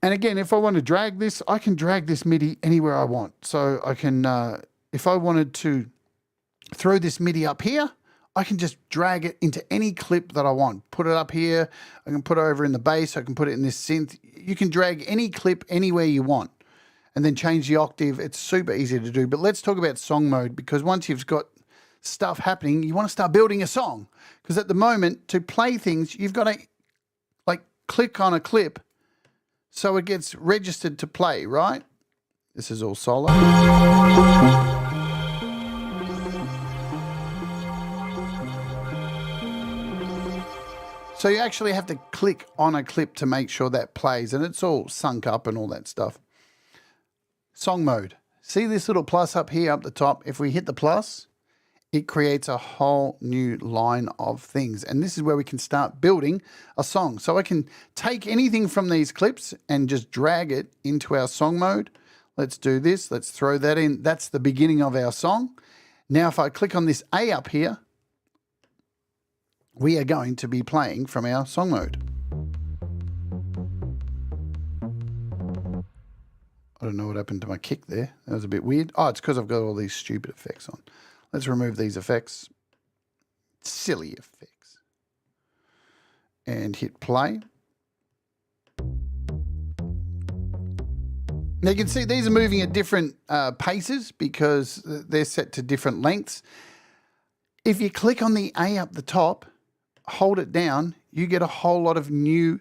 And again, if I want to drag this, I can drag this MIDI anywhere I want. So I can, if I wanted to throw this MIDI up here, I can just drag it into any clip that I want. Put it up here. I can put it over in the bass. I can put it in this synth. You can drag any clip anywhere you want and then change the octave. It's super easy to do. But let's talk about song mode, because once you've got stuff happening, you want to start building a song. Because at the moment, to play things, you've got to like click on a clip so it gets registered to play, right? This is all solo. So you actually have to click on a clip to make sure that plays, and it's all sunk up and all that stuff. Song mode. See this little plus up here up the top? If we hit the plus, it creates a whole new line of things. And this is where we can start building a song. So I can take anything from these clips and just drag it into our song mode. Let's do this. Let's throw that in. That's the beginning of our song. Now, if I click on this A up here, we are going to be playing from our song mode. I don't know what happened to my kick there. That was a bit weird. Oh, it's because I've got all these stupid effects on. Let's remove these effects. Silly effects. And hit play. Now you can see these are moving at different paces because they're set to different lengths. If you click on the A up the top, hold it down, you get a whole lot of new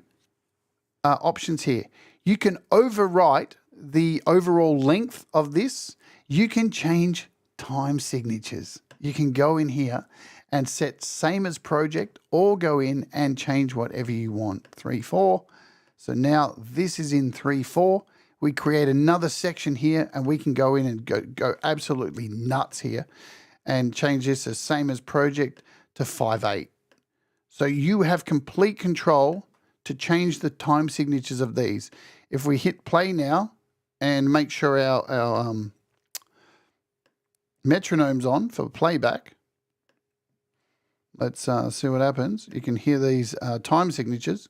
options here. You can overwrite the overall length of this. You can change time signatures. You can go in here and set same as project, or go in and change whatever you want. 3/4. So now this is in 3/4. We create another section here and we can go in and go absolutely nuts here and change this as same as project to 5/8. So you have complete control to change the time signatures of these. If we hit play now and make sure our metronome's on for playback, let's see what happens. You can hear these time signatures.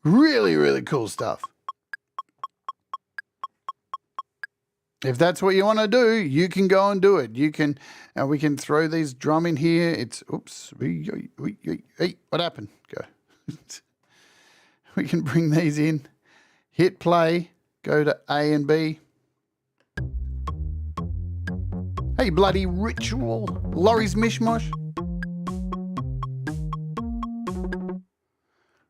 Really, really cool stuff. If that's what you want to do, you can go and do it. You can, we can throw these drum in here. It's, oops, hey, what happened? Go. We can bring these in, hit play, go to A and B. Hey, bloody ritual, Laurie's mishmash.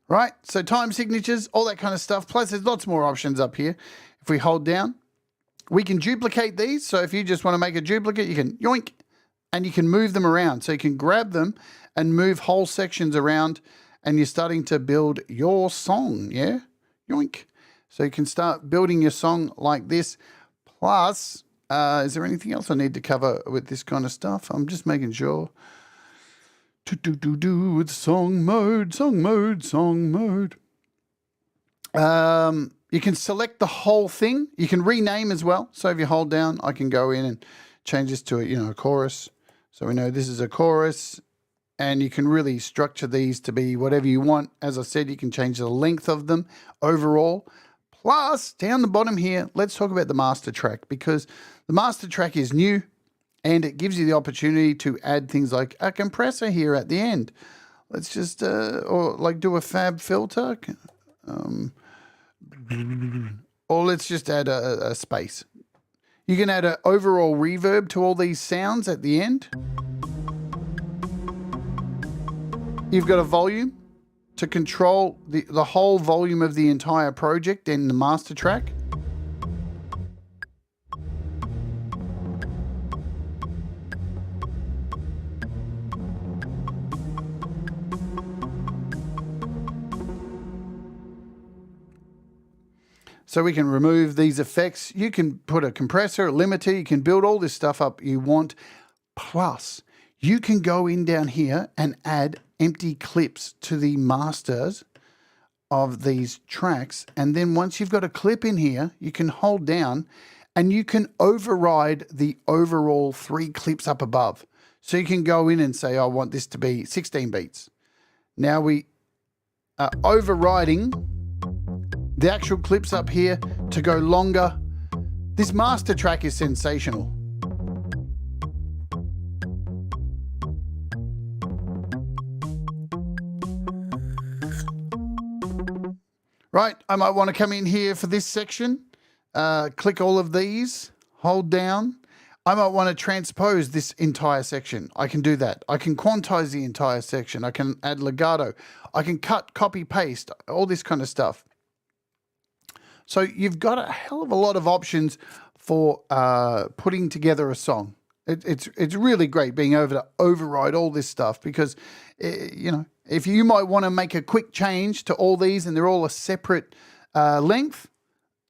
Right, so time signatures, all that kind of stuff. Plus, there's lots more options up here. If we hold down, we can duplicate these. So if you just want to make a duplicate, you can yoink, and you can move them around. So you can grab them and move whole sections around, and you're starting to build your song, yeah? Yoink. So you can start building your song like this. Plus, is there anything else I need to cover with this kind of stuff? I'm just making sure. With song mode. You can select the whole thing. You can rename as well. So if you hold down, I can go in and change this to a chorus. So we know this is a chorus, and you can really structure these to be whatever you want. As I said, you can change the length of them overall. Plus, down the bottom here, let's talk about the master track, because the master track is new and it gives you the opportunity to add things like a compressor here at the end. Let's just, or like do a fab filter. Or let's just add a space. You can add an overall reverb to all these sounds at the end. You've got a volume to control the whole volume of the entire project in the master track. So we can remove these effects. You can put a compressor, a limiter. You can build all this stuff up you want. Plus, you can go in down here and add empty clips to the masters of these tracks. And then once you've got a clip in here, you can hold down and you can override the overall 3 clips up above. So you can go in and say, I want this to be 16 beats. Now we are overriding the actual clips up here to go longer. This master track is sensational. Right, I might want to come in here for this section, click all of these, hold down. I might want to transpose this entire section. I can do that. I can quantize the entire section. I can add legato. I can cut, copy, paste, all this kind of stuff. So you've got a hell of a lot of options for putting together a song. It's really great being able to override all this stuff because, you know, if you might want to make a quick change to all these and they're all a separate length,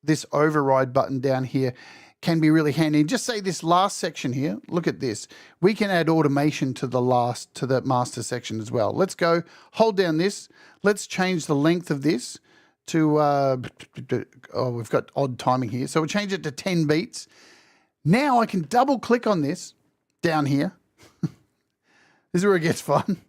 this override button down here can be really handy. Just say this last section here, look at this. We can add automation to the master section as well. Let's go, hold down this. Let's change the length of this to, oh, we've got odd timing here. So we'll change it to 10 beats. Now I can double click on this down here. This is where it gets fun.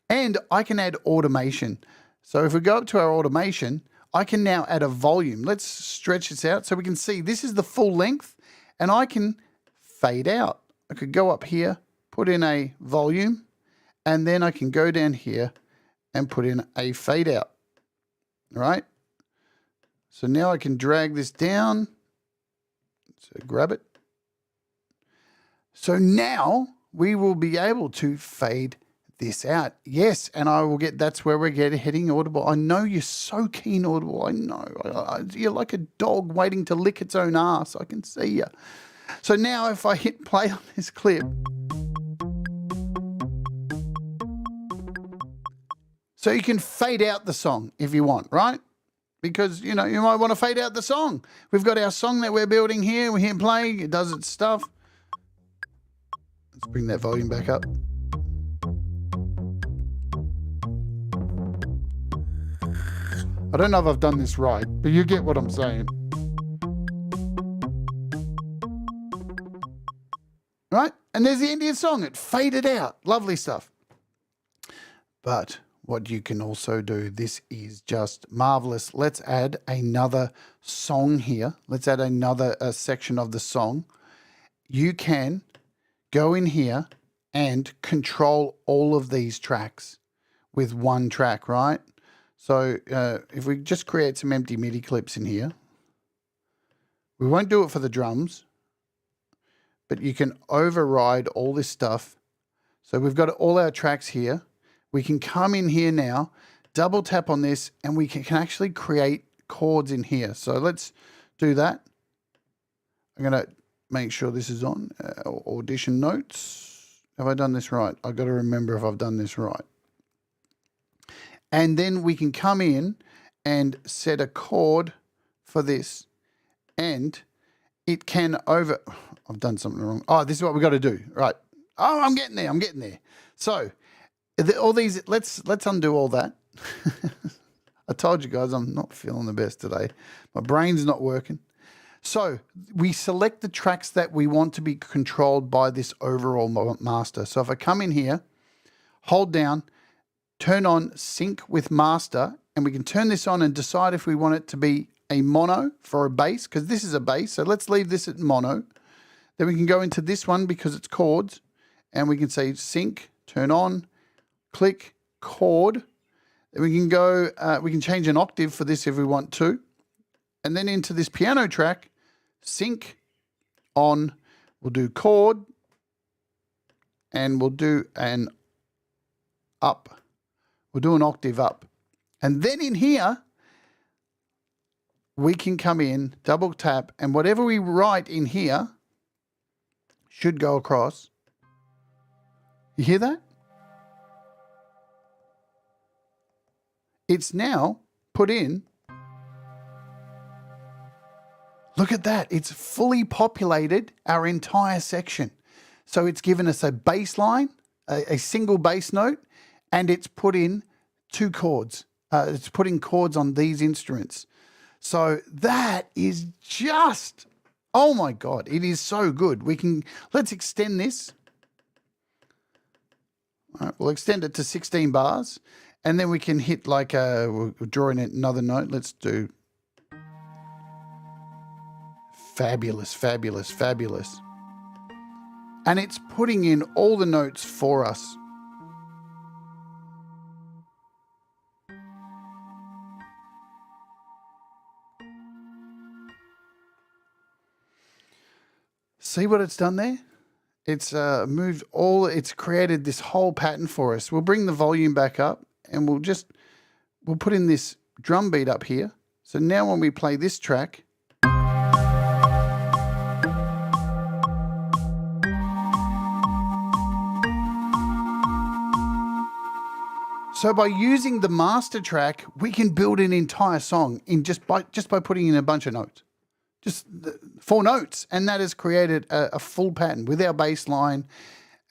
And I can add automation. So if we go up to our automation, I can now add a volume. Let's stretch this out so we can see this is the full length and I can fade out. I could go up here, put in a volume, and then I can go down here and put in a fade out. All right. So now I can drag this down. So grab it. So now we will be able to fade this out. Yes, and I will get, that's where we're heading, Audible. I know you're so keen, Audible. I know. You're like a dog waiting to lick its own ass. I can see you. So now if I hit play on this clip, so you can fade out the song if you want, right? Because, you know, you might want to fade out the song. We've got our song that we're building here. We hit play, it does its stuff. Let's bring that volume back up. I don't know if I've done this right, but you get what I'm saying. Right? And there's the end of your song. It faded out. Lovely stuff. But what you can also do, this is just marvelous. Let's add another song here. Let's add another section of the song. You can go in here and control all of these tracks with one track, right? So if we just create some empty MIDI clips in here, we won't do it for the drums, but you can override all this stuff. So we've got all our tracks here. We can come in here now, double tap on this, and we can actually create chords in here. So let's do that. I'm going to make sure this is on. Audition notes. Have I done this right? I've got to remember if I've done this right. And then we can come in and set a chord for this. And it can I've done something wrong. Oh, this is what we've got to do. Right. Oh, I'm getting there. I'm getting there. So all these, let's undo all that. I told you guys I'm not feeling the best today. My brain's not working. So we select the tracks that we want to be controlled by this overall master. So if I come in here, hold down, turn on sync with master, and we can turn this on and decide if we want it to be a mono for a bass, because this is a bass. So let's leave this at mono. Then we can go into this one because it's chords, and we can say sync, turn on, click chord. Then we can go, we can change an octave for this if we want to. And then into this piano track, sync on, we'll do chord, and we'll do an up. We'll do an octave up. And then in here, we can come in, double tap, and whatever we write in here should go across. You hear that? It's now put in Look at that. It's fully populated our entire section. So it's given us a bass line, a single bass note, and it's put in 2 chords. It's putting chords on these instruments. So that is just, oh my God, it is so good. Let's extend this. All right, we'll extend it to 16 bars, and then we can hit like we'll draw in another note. Let's do fabulous, fabulous, fabulous. And it's putting in all the notes for us. See what it's done there? It's it's created this whole pattern for us. We'll bring the volume back up, and we'll put in this drum beat up here. So now when we play this track, so by using the master track, we can build an entire song in just by putting in a bunch of notes. Just 4 notes, and that has created a full pattern with our bass line,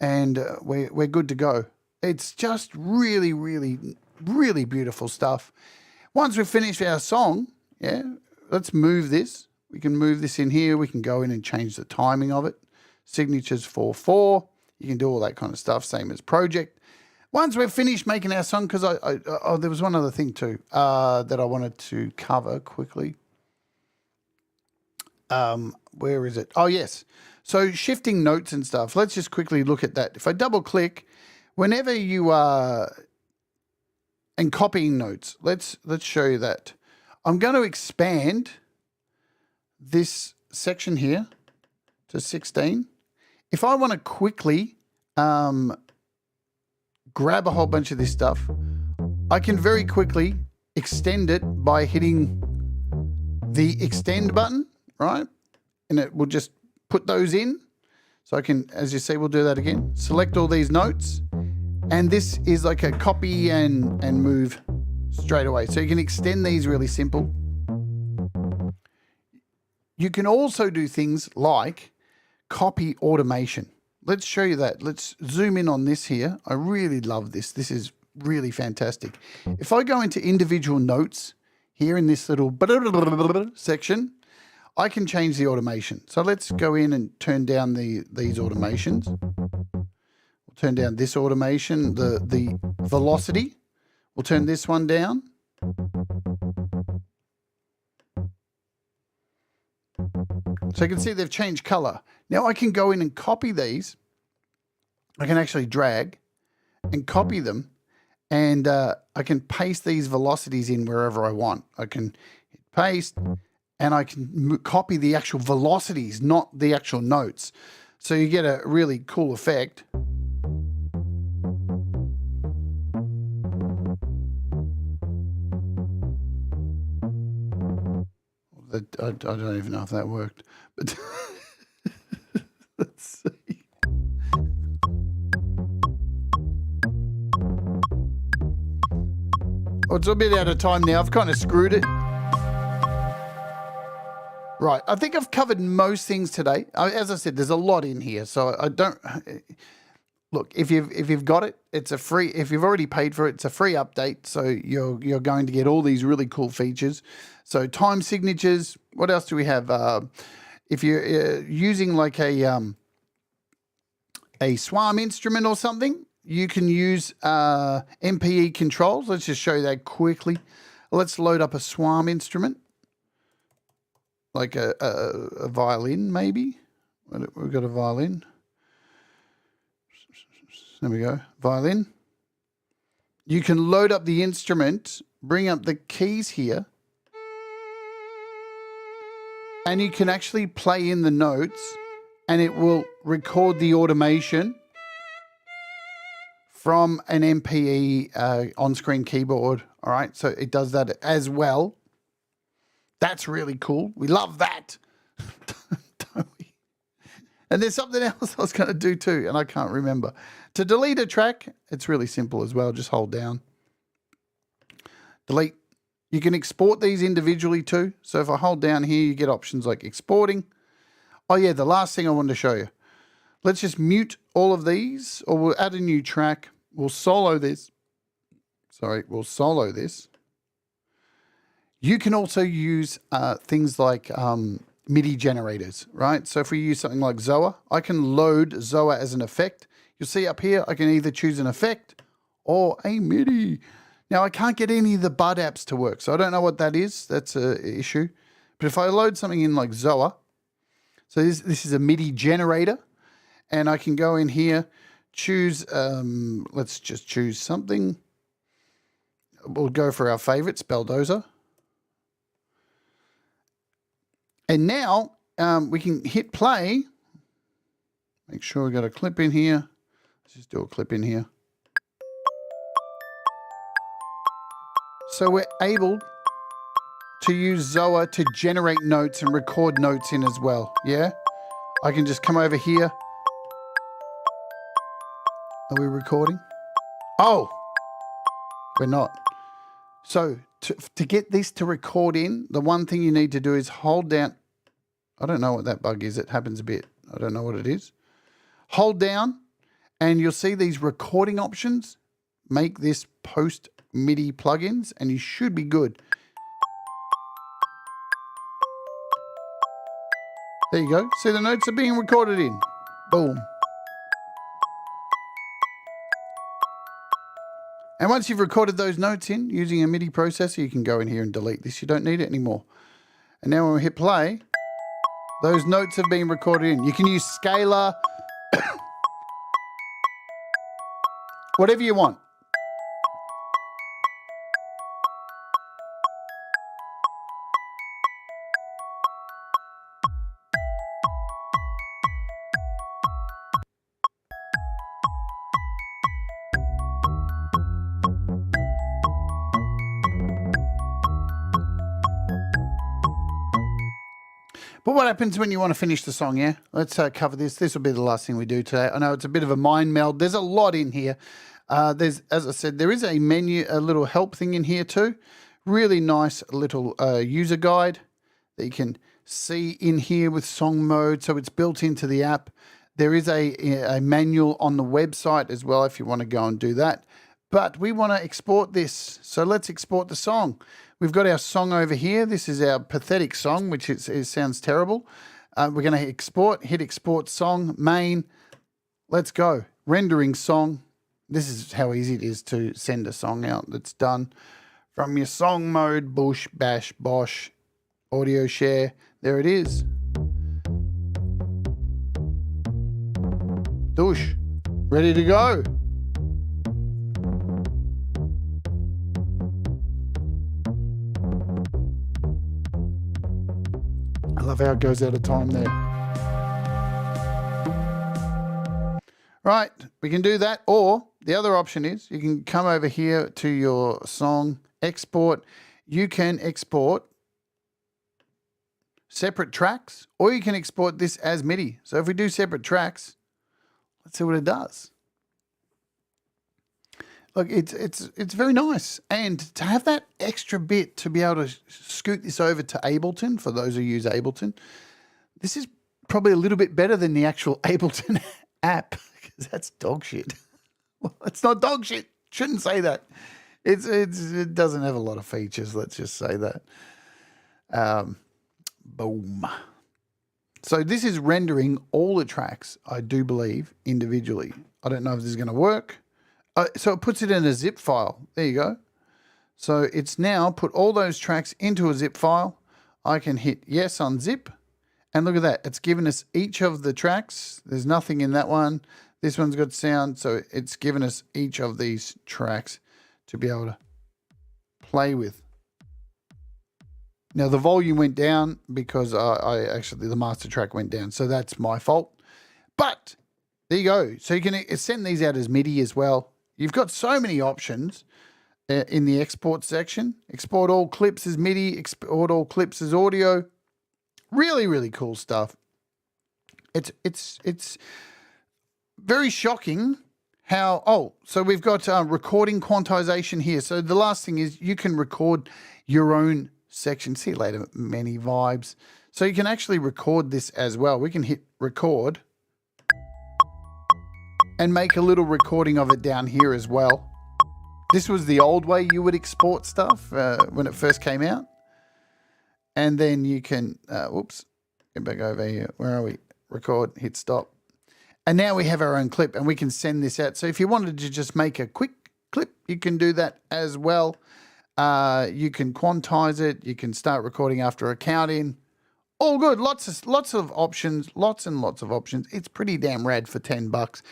and we're good to go. It's just really, really, really beautiful stuff. Once we've finished our song, yeah, let's move this. We can move this in here. We can go in and change the timing of it. Signatures 4/4. You can do all that kind of stuff, same as project. Once we've finished making our song, because there was one other thing too that I wanted to cover quickly. Where is it? Oh, yes. So shifting notes and stuff. Let's just quickly look at that. If I double click, whenever you are and copying notes, let's show you that. I'm going to expand this section here to 16. If I want to quickly grab a whole bunch of this stuff, I can very quickly extend it by hitting the extend button. Right? And it will just put those in. So I can, as you see, we'll do that again. Select all these notes. And this is like a copy and move straight away. So you can extend these really simple. You can also do things like copy automation. Let's show you that. Let's zoom in on this here. I really love this. This is really fantastic. If I go into individual notes here in this little section, I can change the automation. So let's go in and turn down these automations. We'll turn down this automation, the velocity. We'll turn this one down. So you can see they've changed color. Now I can go in and copy these. I can actually drag and copy them, and I can paste these velocities in wherever I want. I can hit paste, and I can copy the actual velocities, not the actual notes. So you get a really cool effect. I don't even know if that worked, but let's see. Oh, it's a bit out of time now. I've kind of screwed it. Right, I think I've covered most things today. As I said, there's a lot in here, so I don't look. If you've got it, it's a free. If you've already paid for it, it's a free update. So you're going to get all these really cool features. So time signatures. What else do we have? If you're using like a SWAM instrument or something, you can use MPE controls. Let's just show you that quickly. Let's load up a SWAM instrument. Like a violin, maybe. We've got a violin. There we go, violin. You can load up the instrument, bring up the keys here, and you can actually play in the notes, and it will record the automation from an MPE on-screen keyboard. All right, so it does that as well. That's really cool. We love that. Don't we? And there's something else I was going to do too, and I can't remember. To delete a track, it's really simple as well. Just hold down. Delete. You can export these individually too. So if I hold down here, you get options like exporting. Oh yeah, the last thing I wanted to show you. Let's just mute all of these, or we'll add a new track. We'll solo this. Sorry, we'll solo this. You can also use things like MIDI generators, right? So if we use something like Zoa, I can load Zoa as an effect. You'll see up here, I can either choose an effect or a MIDI. Now, I can't get any of the Bud apps to work, so I don't know what that is. That's an issue. But if I load something in like Zoa, so this is a MIDI generator, and I can go in here, choose, let's just choose something. We'll go for our favorite, Spelldozer. And now we can hit play. Make sure we got a clip in here. Let's just do a clip in here. So we're able to use Zoa to generate notes and record notes in as well. Yeah, I can just come over here. Are we recording? Oh, we're not. So to get this to record in, the one thing you need to do is hold down. I don't know what that bug is. It happens a bit. I don't know what it is. Hold down and you'll see these recording options. Make this post MIDI plugins and you should be good. There you go. See, the notes are being recorded in. Boom. And once you've recorded those notes in using a MIDI processor, you can go in here and delete this. You don't need it anymore. And now when we hit play, those notes have been recorded in. You can use scalar, whatever you want. But what happens when you want to finish the song, yeah? Let's cover this. This will be the last thing we do today. I know it's a bit of a mind meld. There's a lot in here. As I said, there is a menu, a little help thing in here too. Really nice little user guide that you can see in here with song mode. So it's built into the app. There is a manual on the website as well if you want to go and do that. But we want to export this. So let's export the song. We've got our song over here. This is our pathetic song, which it sounds terrible. We're going to hit export song, main. Let's go. Rendering song. This is how easy it is to send a song out that's done from your song mode, bush, bash, bosh, audio share. There it is. Douche. Ready to go. I love how it goes out of time there. Right, we can do that, or the other option is you can come over here to your song, export. You can export separate tracks, or you can export this as MIDI. So if we do separate tracks, let's see what it does. Look, it's very nice. And to have that extra bit to be able to scoot this over to Ableton, for those who use Ableton, this is probably a little bit better than the actual Ableton app, because that's dog shit. Well, it's not dog shit. Shouldn't say that. It doesn't have a lot of features, let's just say that. Boom. So this is rendering all the tracks, I do believe, individually. I don't know if this is going to work. So it puts it in a zip file. There you go. So it's now put all those tracks into a zip file. I can hit yes on zip. And look at that. It's given us each of the tracks. There's nothing in that one. This one's got sound. So it's given us each of these tracks to be able to play with. Now the volume went down because I actually, the master track went down. So that's my fault. But there you go. So you can send these out as MIDI as well. You've got so many options in the export section. Export all clips as MIDI, export all clips as audio. Really, really cool stuff. It's very shocking So we've got recording quantization here. So the last thing is you can record your own section. See you later, many vibes. So you can actually record this as well. We can hit record and make a little recording of it down here as well. This was the old way you would export stuff when it first came out. And then you can, get back over here. Where are we? Record, hit stop. And now we have our own clip and we can send this out. So if you wanted to just make a quick clip, you can do that as well. You can quantize it. You can start recording after a count in. All good. Lots of options. Lots and lots of options. It's pretty damn rad for $10.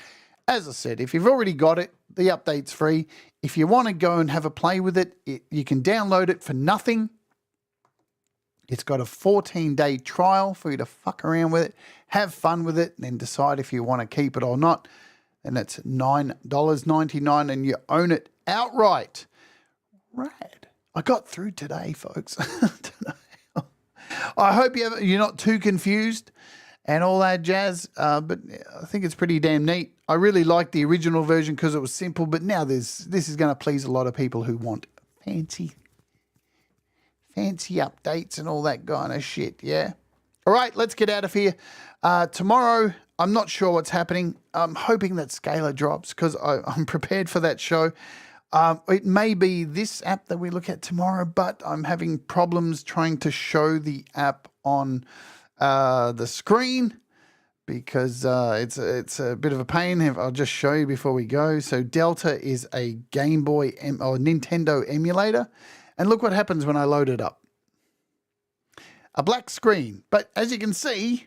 As I said, if you've already got it, the update's free. If you want to go and have a play with it, you can download it for nothing. It's got a 14-day trial for you to fuck around with it, have fun with it, and then decide if you want to keep it or not. And that's $9.99 and you own it outright. Rad. I got through today, folks. I hope you're not too confused and all that jazz, but I think it's pretty damn neat. I really like the original version because it was simple, but now this is going to please a lot of people who want fancy updates and all that kind of shit, yeah? All right, let's get out of here. Tomorrow, I'm not sure what's happening. I'm hoping that Scalar drops because I'm prepared for that show. It may be this app that we look at tomorrow, but I'm having problems trying to show the app on the screen because it's a bit of a pain. I'll just show you before we go. So Delta is a Game Boy or Nintendo emulator. And look what happens when I load it up. A black screen. But as you can see,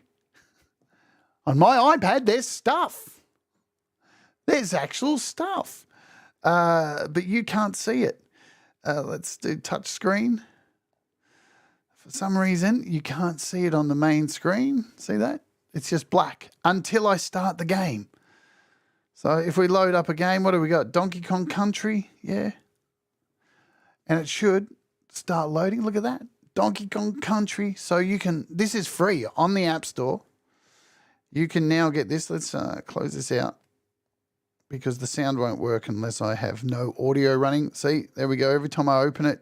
on my iPad, there's stuff. There's actual stuff. But you can't see it. Let's do touch screen. For some reason, you can't see it on the main screen. See that? It's just black until I start the game. So if we load up a game, what do we got? Donkey Kong Country. Yeah. And it should start loading. Look at that. Donkey Kong Country. So you can, this is free on the App Store. You can now get this. Let's close this out because the sound won't work unless I have no audio running. See, there we go. Every time I open it,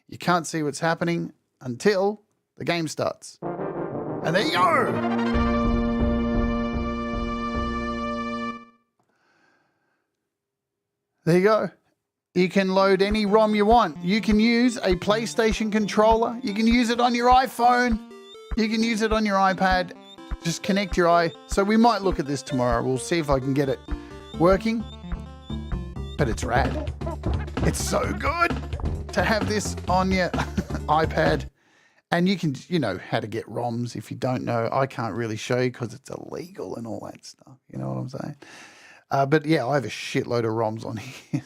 you can't see what's happening until the game starts. And there you go. There you go. You can load any ROM you want. You can use a PlayStation controller. You can use it on your iPhone. You can use it on your iPad. Just connect your eye. So we might look at this tomorrow. We'll see if I can get it working. But it's rad. It's so good to have this on your iPad. And you can, you know, how to get ROMs. If you don't know, I can't really show you because it's illegal and all that stuff. You know what I'm saying? But yeah, I have a shitload of ROMs on here.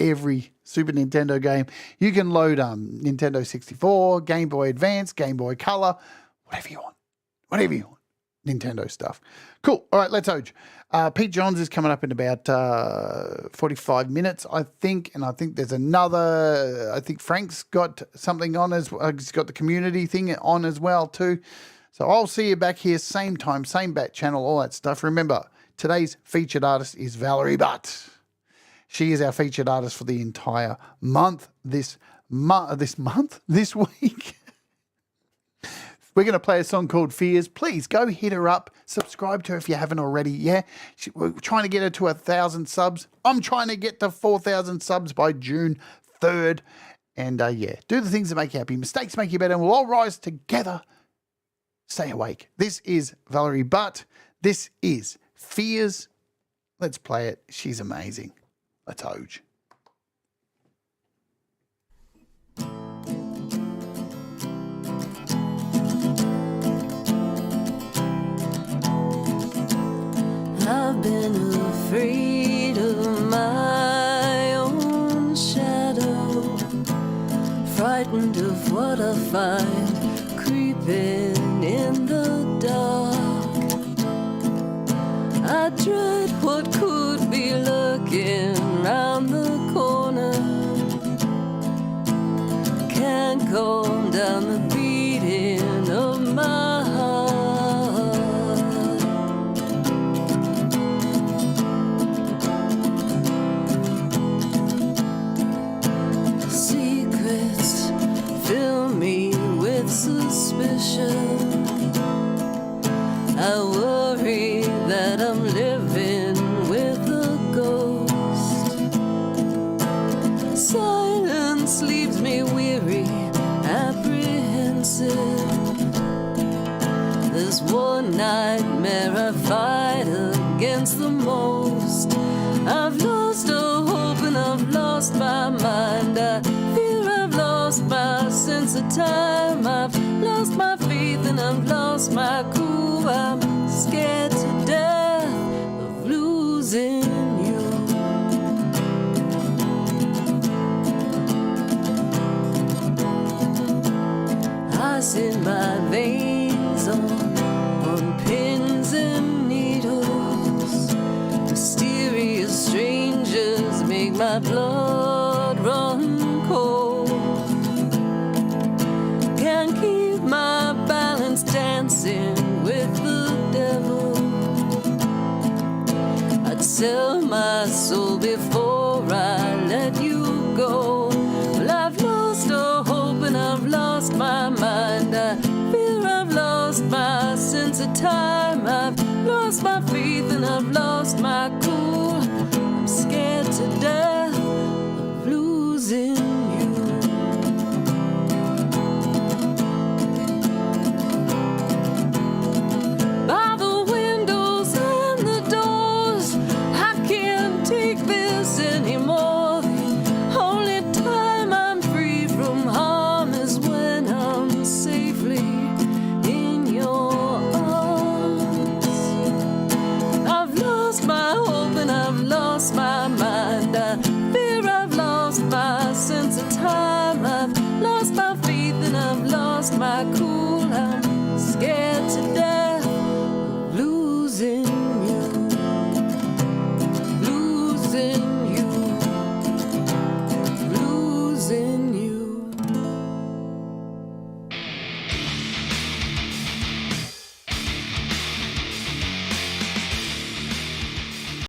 Every Super Nintendo game. You can load Nintendo 64, Game Boy Advance, Game Boy Color, whatever you want. Whatever you want. Nintendo stuff. Cool. All right, let's Oge. Pete Johns is coming up in about 45 minutes, I think. And I think there's another, I think Frank's got something on as well. He's got the community thing on as well too. So I'll see you back here, same time, same bat channel, all that stuff. Remember, today's featured artist is Valerie Butt. She is our featured artist for the entire month this week. We're going to play a song called Fears. Please go hit her up. Subscribe to her if you haven't already. Yeah, we're trying to get her to 1,000 subs. I'm trying to get to 4,000 subs by June 3rd. And yeah, do the things that make you happy. Mistakes make you better. And we'll all rise together. Stay awake. This is Valerie Butt. This is Fears. Let's play it. She's amazing. Let's Oge. I've been afraid of my own shadow, frightened of what I find creeping in the dark. I dread what could be lurking round the corner. Can't calm down the beating of my heart. suspicion. I worry that I'm living with a ghost. Silence leaves me weary, apprehensive. There's one nightmare I fight against the most. I've lost all hope and I've lost my mind. I fear I've lost my sense of time. I've lost my faith and I've lost my cool. I'm scared to death of losing you. Ice in my veins on pins and needles. Mysterious strangers make my blood run cold. Can't keep my balance, dancing with the devil. I'd sell my soul before I let you go. Well, I've lost all hope and I've lost my mind. I fear I've lost my sense of time. I've lost my faith and I've lost my cool. I'm scared to death of losing